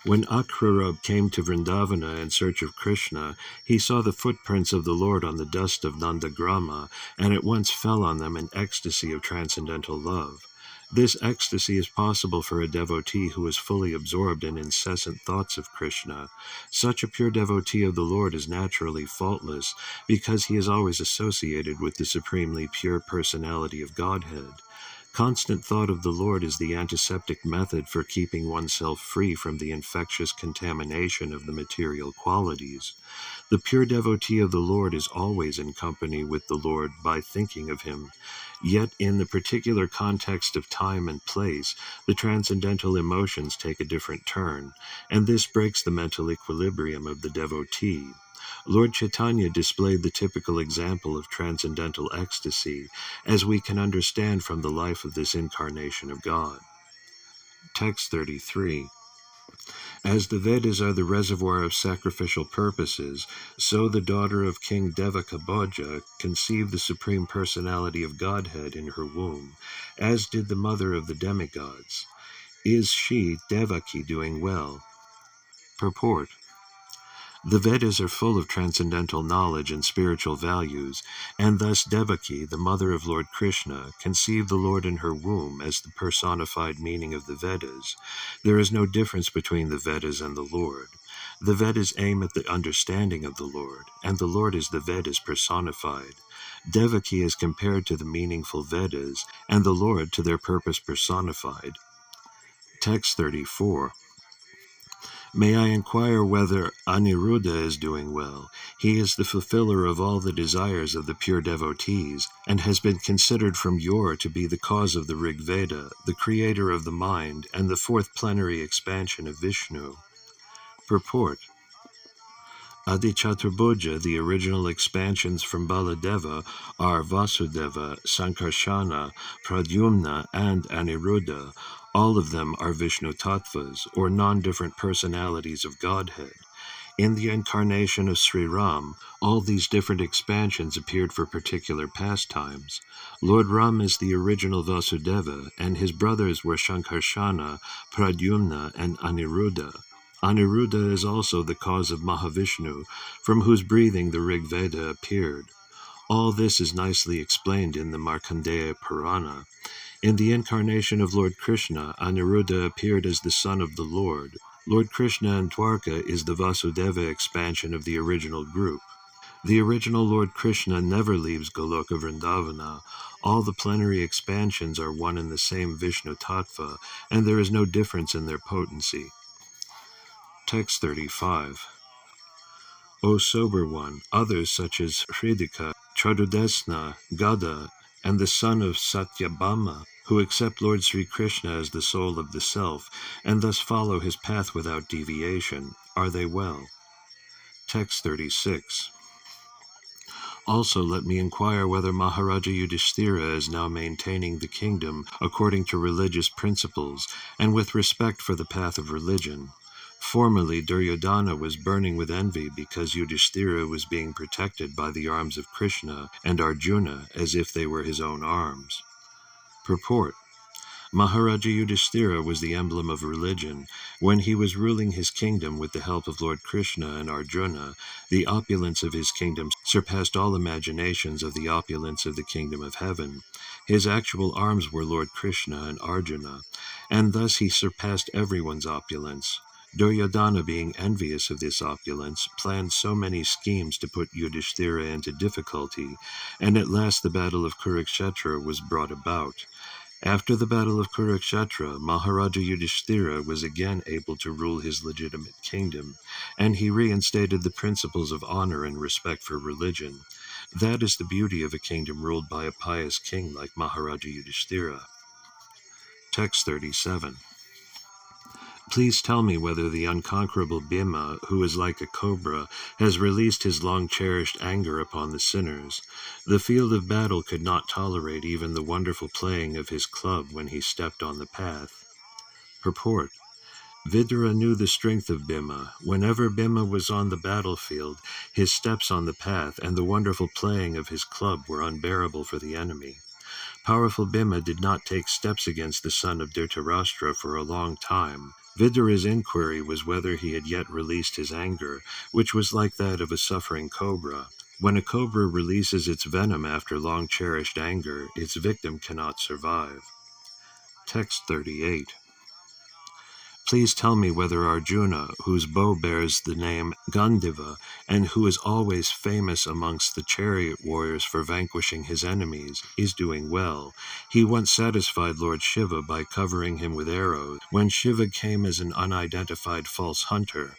When Akrura came to Vrindavana in search of Krishna, he saw the footprints of the Lord on the dust of Nandagrama, and at once fell on them in ecstasy of transcendental love. This ecstasy is possible for a devotee who is fully absorbed in incessant thoughts of Krishna. Such a pure devotee of the Lord is naturally faultless, because he is always associated with the supremely pure personality of Godhead. Constant thought of the Lord is the antiseptic method for keeping oneself free from the infectious contamination of the material qualities. The pure devotee of the Lord is always in company with the Lord by thinking of him. Yet in the particular context of time and place, the transcendental emotions take a different turn, and this breaks the mental equilibrium of the devotee. Lord Chaitanya displayed the typical example of transcendental ecstasy, as we can understand from the life of this incarnation of God. Text 33. As the Vedas are the reservoir of sacrificial purposes, so the daughter of King Devakabhoja conceived the Supreme Personality of Godhead in her womb, as did the mother of the demigods. Is she, Devaki, doing well? Purport. The Vedas are full of transcendental knowledge and spiritual values, and thus Devaki, the mother of Lord Krishna, conceived the Lord in her womb as the personified meaning of the Vedas. There is no difference between the Vedas and the Lord. The Vedas aim at the understanding of the Lord, and the Lord is the Vedas personified. Devaki is compared to the meaningful Vedas, and the Lord to their purpose personified. Text 34. May I inquire whether Aniruddha is doing well? He is the fulfiller of all the desires of the pure devotees, and has been considered from yore to be the cause of the Rig Veda, the creator of the mind, and the fourth plenary expansion of Vishnu. Purport. Adichaturabhuja, the original expansions from Baladeva, are Vasudeva, Sankarsana, Pradyumna, and Aniruddha. All of them are Vishnu Tattvas, or non-different personalities of Godhead. In the incarnation of Sri Ram, all these different expansions appeared for particular pastimes. Lord Ram is the original Vasudeva, and his brothers were Shankarshana, Pradyumna, and Aniruddha. Aniruddha is also the cause of Mahavishnu, from whose breathing the Rig Veda appeared. All this is nicely explained in the Markandeya Purana. In the incarnation of Lord Krishna, Aniruddha appeared as the son of the Lord. Lord Krishna in Dwarka is the Vasudeva expansion of the original group. The original Lord Krishna never leaves Goloka Vrindavana. All the plenary expansions are one and the same Vishnu Tattva, and there is no difference in their potency. Text 35. O sober one, others such as Hridika, Chadudesna, Gada, and the son of Satyabhama, who accept Lord Sri Krishna as the soul of the self, and thus follow his path without deviation, are they well? Text 36. Also let me inquire whether Maharaja Yudhishthira is now maintaining the kingdom according to religious principles, and with respect for the path of religion. Formerly, Duryodhana was burning with envy because Yudhishthira was being protected by the arms of Krishna and Arjuna as if they were his own arms. Purport. Maharaja Yudhishthira was the emblem of religion. When he was ruling his kingdom with the help of Lord Krishna and Arjuna, the opulence of his kingdom surpassed all imaginations of the opulence of the kingdom of heaven. His actual arms were Lord Krishna and Arjuna, and thus he surpassed everyone's opulence. Duryodhana, being envious of this opulence, planned so many schemes to put Yudhishthira into difficulty, and at last the battle of Kurukshetra was brought about. After the battle of Kurukshetra, Maharaja Yudhishthira was again able to rule his legitimate kingdom, and he reinstated the principles of honor and respect for religion. That is the beauty of a kingdom ruled by a pious king like Maharaja Yudhishthira. Text 37. Please tell me whether the unconquerable Bhima, who is like a cobra, has released his long-cherished anger upon the sinners. The field of battle could not tolerate even the wonderful playing of his club when he stepped on the path. Purport. Vidura knew the strength of Bhima. Whenever Bhima was on the battlefield, his steps on the path and the wonderful playing of his club were unbearable for the enemy. Powerful Bhima did not take steps against the son of Dhritarashtra for a long time. Vidura's inquiry was whether he had yet released his anger, which was like that of a suffering cobra. When a cobra releases its venom after long-cherished anger, its victim cannot survive. Text 38. Please tell me whether Arjuna, whose bow bears the name Gandiva, and who is always famous amongst the chariot warriors for vanquishing his enemies, is doing well. He once satisfied Lord Shiva by covering him with arrows, when Shiva came as an unidentified false hunter.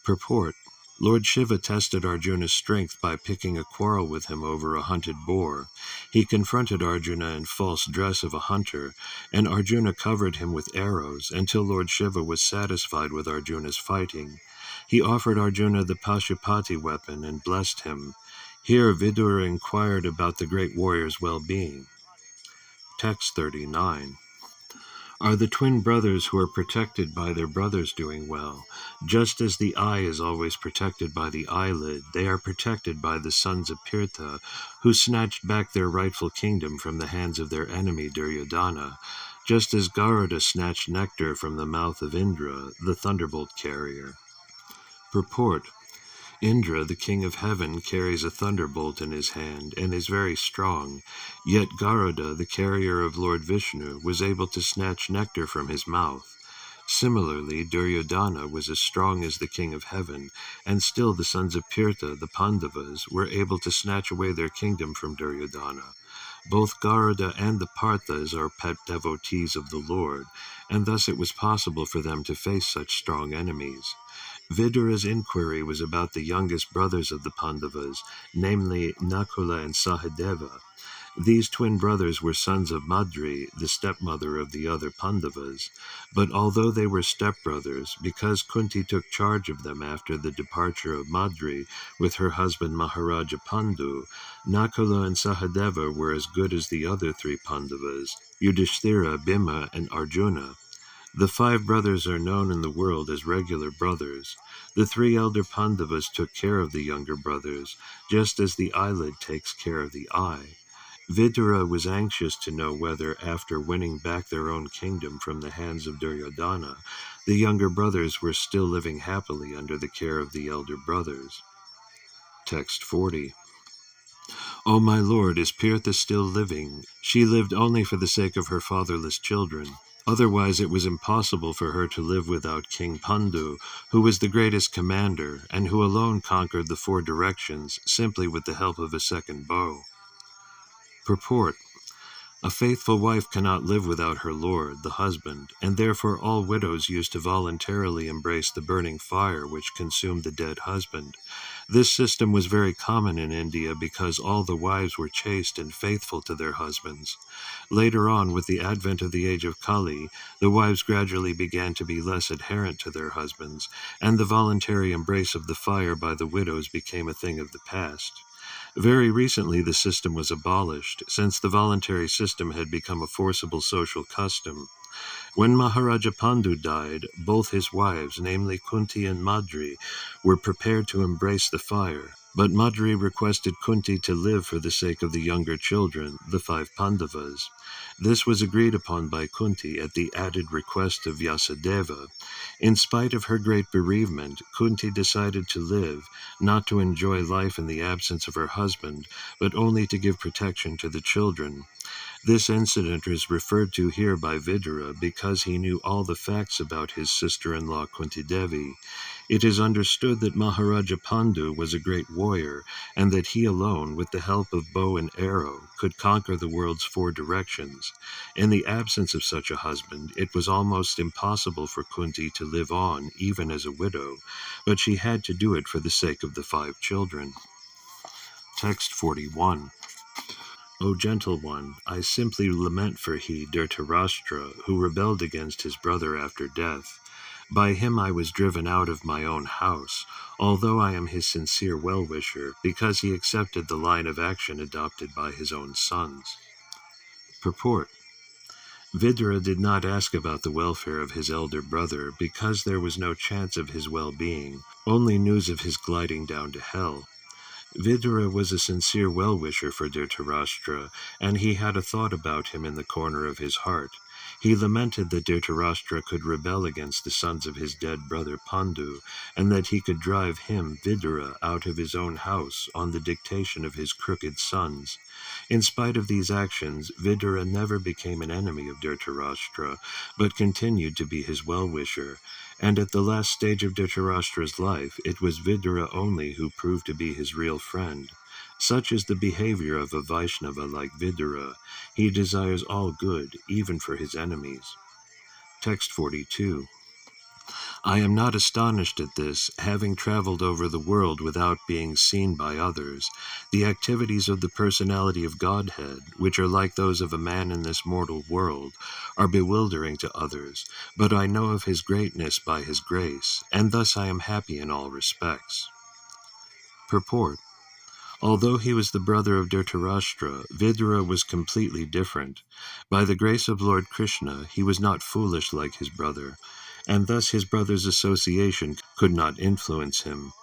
Purport. Lord Shiva tested Arjuna's strength by picking a quarrel with him over a hunted boar. He confronted Arjuna in false dress of a hunter, and Arjuna covered him with arrows until Lord Shiva was satisfied with Arjuna's fighting. He offered Arjuna the Pashupati weapon and blessed him. Here Vidura inquired about the great warrior's well-being. Text 39. Are the twin brothers who are protected by their brothers doing well? Just as the eye is always protected by the eyelid, they are protected by the sons of Pirtha, who snatched back their rightful kingdom from the hands of their enemy Duryodhana, just as Garuda snatched nectar from the mouth of Indra, the thunderbolt carrier. Purport. Indra, the king of heaven, carries a thunderbolt in his hand and is very strong, yet Garuda, the carrier of Lord Vishnu, was able to snatch nectar from his mouth. Similarly, Duryodhana was as strong as the king of heaven, and still the sons of Pirtha, the Pandavas, were able to snatch away their kingdom from Duryodhana. Both Garuda and the Parthas are pet devotees of the Lord, and thus it was possible for them to face such strong enemies. Vidura's inquiry was about the youngest brothers of the Pandavas, namely Nakula and Sahadeva. These twin brothers were sons of Madri, the stepmother of the other Pandavas, but although they were stepbrothers, because Kunti took charge of them after the departure of Madri with her husband Maharaja Pandu, Nakula and Sahadeva were as good as the other three Pandavas, Yudhishthira, Bhima, and Arjuna. The 5 brothers are known in the world as regular brothers. The 3 elder Pandavas took care of the younger brothers, just as the eyelid takes care of the eye. Vidura was anxious to know whether, after winning back their own kingdom from the hands of Duryodhana, the younger brothers were still living happily under the care of the elder brothers. Text 40. O my lord, is Pirtha still living? She lived only for the sake of her fatherless children. Otherwise it was impossible for her to live without King Pandu, who was the greatest commander, and who alone conquered the 4 directions, simply with the help of a second bow. Purport. A faithful wife cannot live without her lord, the husband, and therefore all widows used to voluntarily embrace the burning fire which consumed the dead husband. This system was very common in India because all the wives were chaste and faithful to their husbands. Later on, with the advent of the age of Kali, the wives gradually began to be less adherent to their husbands, and the voluntary embrace of the fire by the widows became a thing of the past. Very recently the system was abolished, since the voluntary system had become a forcible social custom. When Maharaja Pandu died, both his wives, namely Kunti and Madri, were prepared to embrace the fire, but Madri requested Kunti to live for the sake of the younger children, the 5 Pandavas. This was agreed upon by Kunti at the added request of Vyasadeva. In spite of her great bereavement, Kunti decided to live, not to enjoy life in the absence of her husband, but only to give protection to the children. This incident is referred to here by Vidura because he knew all the facts about his sister-in-law Kunti Devi. It is understood that Maharaja Pandu was a great warrior, and that he alone, with the help of bow and arrow, could conquer the world's 4 directions. In the absence of such a husband, it was almost impossible for Kunti to live on, even as a widow, but she had to do it for the sake of the 5 children. Text 41. O gentle one, I simply lament for he, Dhritarashtra, who rebelled against his brother after death. By him I was driven out of my own house, although I am his sincere well-wisher, because he accepted the line of action adopted by his own sons. Purport. Vidura did not ask about the welfare of his elder brother, because there was no chance of his well-being, only news of his gliding down to hell. Vidura was a sincere well-wisher for Dhritarashtra, and he had a thought about him in the corner of his heart. He lamented that Dhritarashtra could rebel against the sons of his dead brother Pandu, and that he could drive him, Vidura, out of his own house on the dictation of his crooked sons. In spite of these actions, Vidura never became an enemy of Dhritarashtra, but continued to be his well-wisher, and at the last stage of Dhritarashtra's life, it was Vidura only who proved to be his real friend. Such is the behavior of a Vaishnava like Vidura. He desires all good, even for his enemies. Text 42. I am not astonished at this, having traveled over the world without being seen by others. The activities of the personality of Godhead, which are like those of a man in this mortal world, are bewildering to others, but I know of his greatness by his grace, and thus I am happy in all respects. Purport. Although he was the brother of Dhritarashtra, Vidura was completely different. By the grace of Lord Krishna, he was not foolish like his brother, and thus his brother's association could not influence him.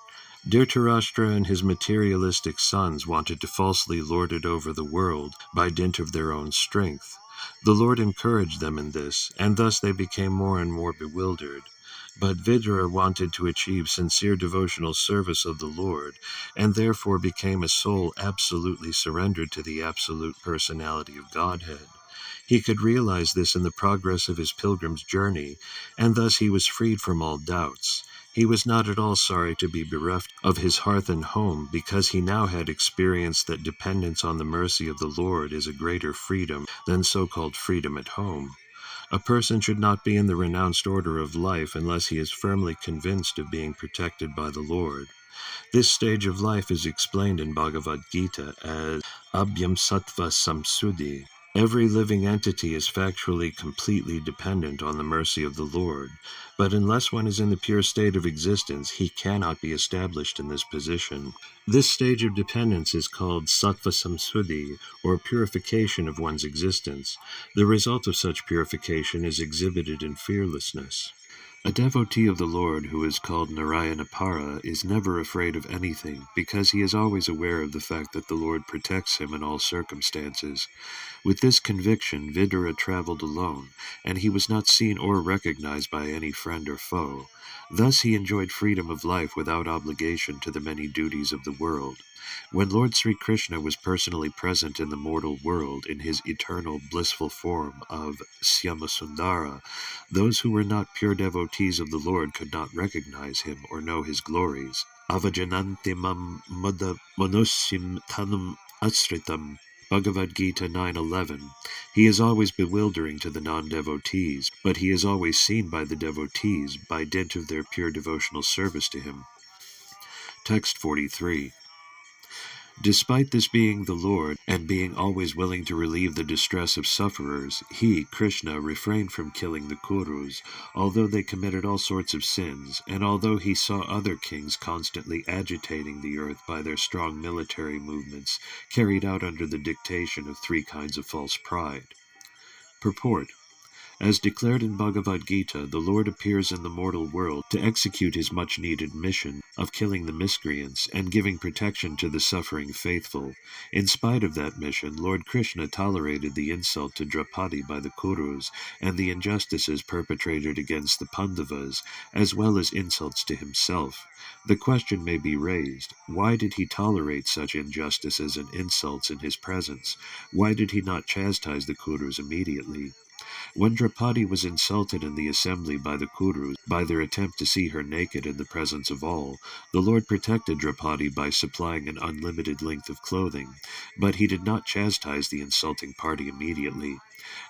Dhritarashtra and his materialistic sons wanted to falsely lord it over the world by dint of their own strength. The Lord encouraged them in this, and thus they became more and more bewildered. But Vidura wanted to achieve sincere devotional service of the Lord, and therefore became a soul absolutely surrendered to the absolute personality of Godhead. He could realize this in the progress of his pilgrim's journey, and thus he was freed from all doubts. He was not at all sorry to be bereft of his hearth and home, because he now had experienced that dependence on the mercy of the Lord is a greater freedom than so-called freedom at home. A person should not be in the renounced order of life unless he is firmly convinced of being protected by the Lord. This stage of life is explained in Bhagavad Gita as Abhyam Sattva Samsuddhi. Every living entity is factually completely dependent on the mercy of the Lord, but unless one is in the pure state of existence, he cannot be established in this position. This stage of dependence is called Sattva Samsuddhi, or purification of one's existence. The result of such purification is exhibited in fearlessness. A devotee of the Lord who is called Narayanapara is never afraid of anything, because he is always aware of the fact that the Lord protects him in all circumstances. With this conviction, Vidura traveled alone, and he was not seen or recognized by any friend or foe. Thus he enjoyed freedom of life without obligation to the many duties of the world. When Lord Sri Krishna was personally present in the mortal world in his eternal blissful form of Syamasundara, those who were not pure devotees of the Lord could not recognize him or know his glories. Avajanante mam manusim tanam asritam. Bhagavad Gita 9:11. He is always bewildering to the non-devotees, but he is always seen by the devotees by dint of their pure devotional service to him. Text 43. Despite this being the Lord, and being always willing to relieve the distress of sufferers, he, Krishna, refrained from killing the Kurus, although they committed all sorts of sins, and although he saw other kings constantly agitating the earth by their strong military movements, carried out under the dictation of three kinds of false pride. Purport. As declared in Bhagavad Gita, the Lord appears in the mortal world to execute his much-needed mission of killing the miscreants and giving protection to the suffering faithful. In spite of that mission, Lord Krishna tolerated the insult to Draupadi by the Kurus and the injustices perpetrated against the Pandavas, as well as insults to himself. The question may be raised, why did he tolerate such injustices and insults in his presence? Why did he not chastise the Kurus immediately? When Draupadi was insulted in the assembly by the Kurus by their attempt to see her naked in the presence of all, the Lord protected Draupadi by supplying an unlimited length of clothing, but he did not chastise the insulting party immediately.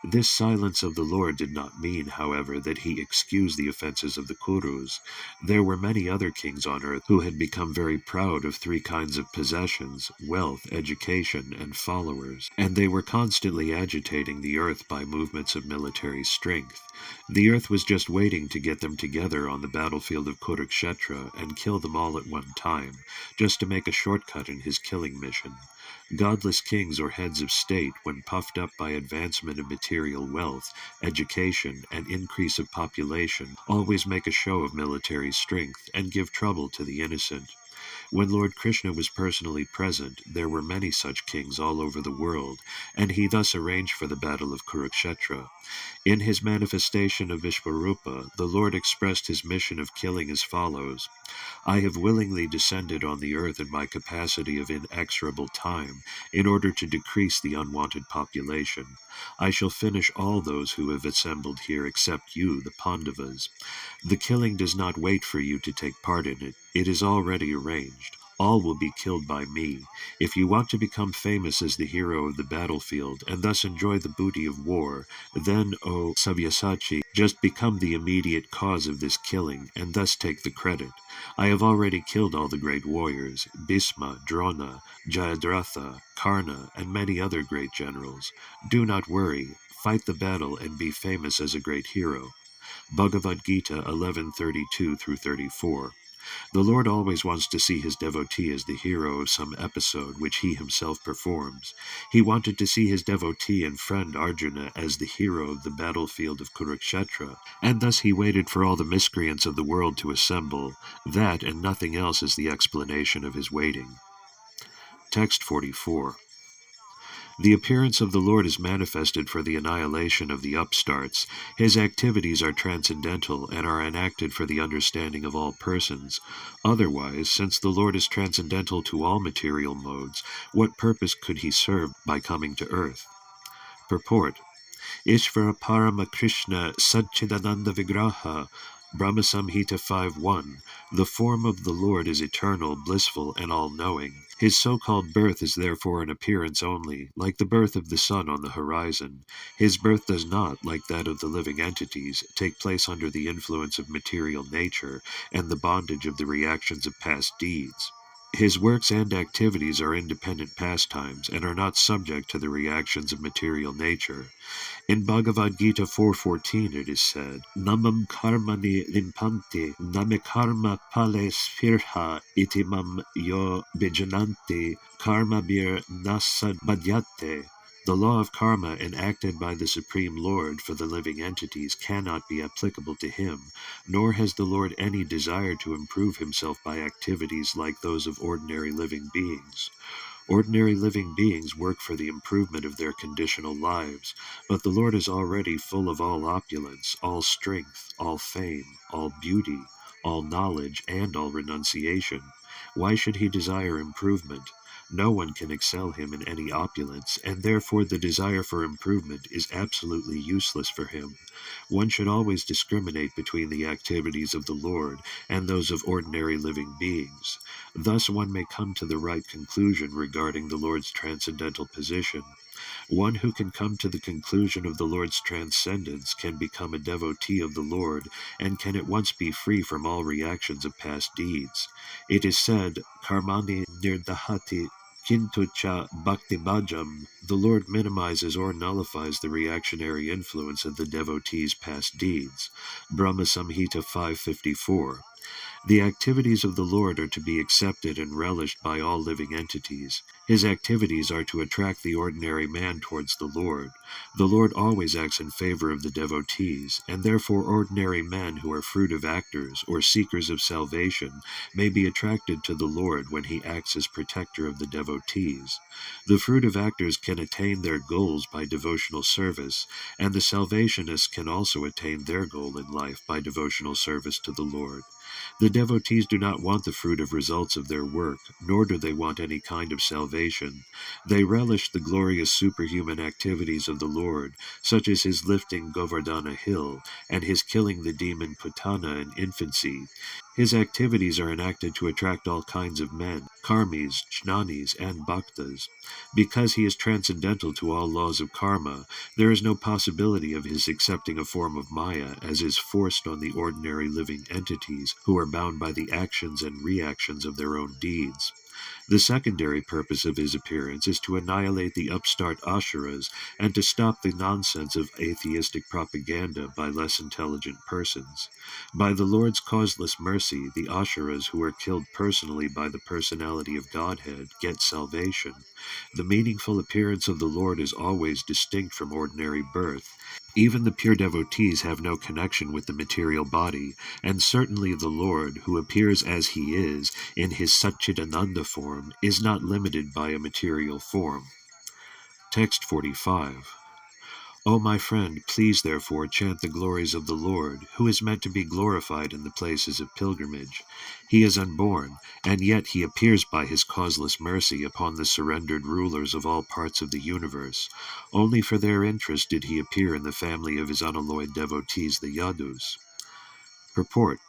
This silence of the Lord did not mean, however, that he excused the offenses of the Kurus. There were many other kings on earth who had become very proud of three kinds of possessions, wealth, education, and followers, and they were constantly agitating the earth by movements of military strength. The earth was just waiting to get them together on the battlefield of Kurukshetra and kill them all at one time, just to make a shortcut in his killing mission. Godless kings or heads of state, when puffed up by advancement of material wealth, education, and increase of population, always make a show of military strength and give trouble to the innocent. When Lord Krishna was personally present, there were many such kings all over the world, and he thus arranged for the battle of Kurukshetra. In his manifestation of Vishvarupa, the Lord expressed his mission of killing as follows: I have willingly descended on the earth in my capacity of inexorable time, in order to decrease the unwanted population. I shall finish all those who have assembled here except you, the Pandavas. The killing does not wait for you to take part in it. It is already arranged. All will be killed by me. If you want to become famous as the hero of the battlefield, and thus enjoy the booty of war, then, O Sabyasachi, just become the immediate cause of this killing, and thus take the credit. I have already killed all the great warriors, Bhisma, Drona, Jayadratha, Karna, and many other great generals. Do not worry. Fight the battle and be famous as a great hero. Bhagavad Gita 11:32-34. The Lord always wants to see his devotee as the hero of some episode which he himself performs. He wanted to see his devotee and friend Arjuna as the hero of the battlefield of Kurukshetra, and thus he waited for all the miscreants of the world to assemble. That and nothing else is the explanation of his waiting. Text 44. The appearance of the Lord is manifested for the annihilation of the upstarts. His activities are transcendental and are enacted for the understanding of all persons. Otherwise, since the Lord is transcendental to all material modes, what purpose could he serve by coming to earth? Purport. Ishvara Parama Krishna Satchidananda Vigraha, Brahma Samhita 5.1. The form of the Lord is eternal, blissful, and all-knowing. His so-called birth is therefore an appearance only, like the birth of the sun on the horizon. His birth does not, like that of the living entities, take place under the influence of material nature and the bondage of the reactions of past deeds. His works and activities are independent pastimes and are not subject to the reactions of material nature. In Bhagavad Gita 4.14 it is said, Namam karmani limpanti, name karma pale sphirha itimam yo bijananti karma bir nasad badhyate. The law of karma enacted by the Supreme Lord for the living entities cannot be applicable to him, nor has the Lord any desire to improve himself by activities like those of ordinary living beings. Ordinary living beings work for the improvement of their conditional lives, but the Lord is already full of all opulence, all strength, all fame, all beauty, all knowledge, and all renunciation. Why should he desire improvement? No one can excel him in any opulence, and therefore the desire for improvement is absolutely useless for him. One should always discriminate between the activities of the Lord and those of ordinary living beings. Thus one may come to the right conclusion regarding the Lord's transcendental position. One who can come to the conclusion of the Lord's transcendence can become a devotee of the Lord and can at once be free from all reactions of past deeds. It is said, Karmani nirdahati kintu cha bhaktibhajam. The Lord minimizes or nullifies the reactionary influence of the devotee's past deeds. Brahma Samhita 5.54. The activities of the Lord are to be accepted and relished by all living entities. His activities are to attract the ordinary man towards the Lord. The Lord always acts in favor of the devotees, and therefore ordinary men who are fruitive actors or seekers of salvation may be attracted to the Lord when he acts as protector of the devotees. The fruitive actors can attain their goals by devotional service, and the salvationists can also attain their goal in life by devotional service to the Lord. The devotees do not want the fruitive results of their work, nor do they want any kind of salvation. They relish the glorious superhuman activities of the Lord, such as his lifting Govardhana hill, and his killing the demon Putana in infancy. His activities are enacted to attract all kinds of men, karmis, jnanis, and bhaktas. Because he is transcendental to all laws of karma, there is no possibility of his accepting a form of Maya as is forced on the ordinary living entities who are bound by the actions and reactions of their own deeds. The secondary purpose of his appearance is to annihilate the upstart ashuras and to stop the nonsense of atheistic propaganda by less intelligent persons. By the Lord's causeless mercy, the ashuras who are killed personally by the personality of Godhead get salvation. The meaningful appearance of the Lord is always distinct from ordinary birth. Even the pure devotees have no connection with the material body, and certainly the Lord, who appears as he is, in his Satchidananda form, is not limited by a material form. Text 45. O my friend, please therefore chant the glories of the Lord, who is meant to be glorified in the places of pilgrimage. He is unborn, and yet he appears by his causeless mercy upon the surrendered rulers of all parts of the universe. Only for their interest did he appear in the family of his unalloyed devotees, the Yadus. Purport.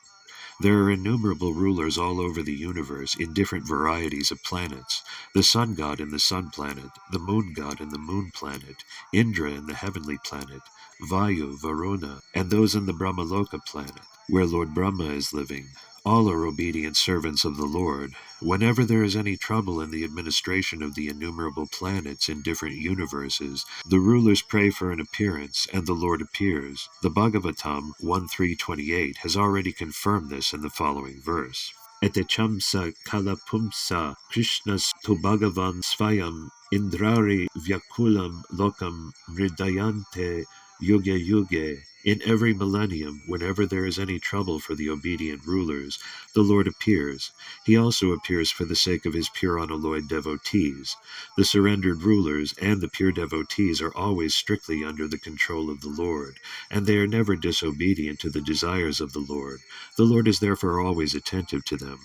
There are innumerable rulers all over the universe in different varieties of planets. The sun god in the sun planet, the moon god in the moon planet, Indra in the heavenly planet, Vayu, Varuna, and those in the Brahmaloka planet, where Lord Brahma is living. All are obedient servants of the Lord. Whenever there is any trouble in the administration of the innumerable planets in different universes, the rulers pray for an appearance, and the Lord appears. The Bhagavatam 1.3.28 has already confirmed this in the following verse. Etechamsa kalapumsa Krishnas tu Bhagavan svayam indrari vyakulam lokam mridayante yuge yuge. In every millennium, whenever there is any trouble for the obedient rulers, the Lord appears. He also appears for the sake of his pure unalloyed devotees. The surrendered rulers and the pure devotees are always strictly under the control of the Lord, and they are never disobedient to the desires of the Lord. The Lord is therefore always attentive to them.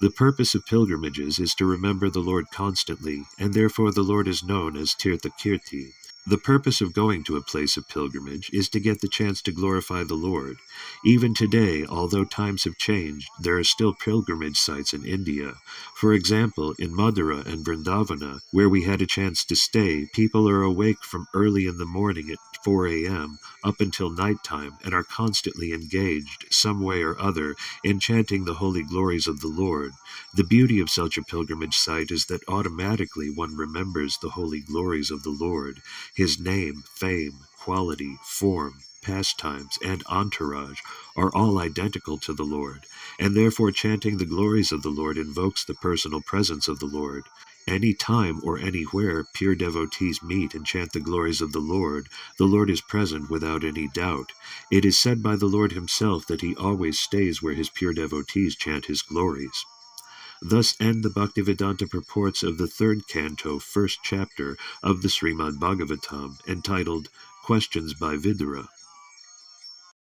The purpose of pilgrimages is to remember the Lord constantly, and therefore the Lord is known as Tirthakirti. The purpose of going to a place of pilgrimage is to get the chance to glorify the Lord. Even today, although times have changed, there are still pilgrimage sites in India. For example, in Madhura and Vrindavana, where we had a chance to stay, people are awake from early in the morning at 4 a.m. up until nighttime and are constantly engaged, some way or other, in chanting the holy glories of the Lord. The beauty of such a pilgrimage site is that automatically one remembers the holy glories of the Lord. His name, fame, quality, form, pastimes, and entourage are all identical to the Lord, and therefore chanting the glories of the Lord invokes the personal presence of the Lord. Any time or anywhere pure devotees meet and chant the glories of the Lord is present without any doubt. It is said by the Lord himself that he always stays where his pure devotees chant his glories. Thus end the Bhaktivedanta purports of the third canto, first chapter of the Srimad Bhagavatam, entitled Questions by Vidura.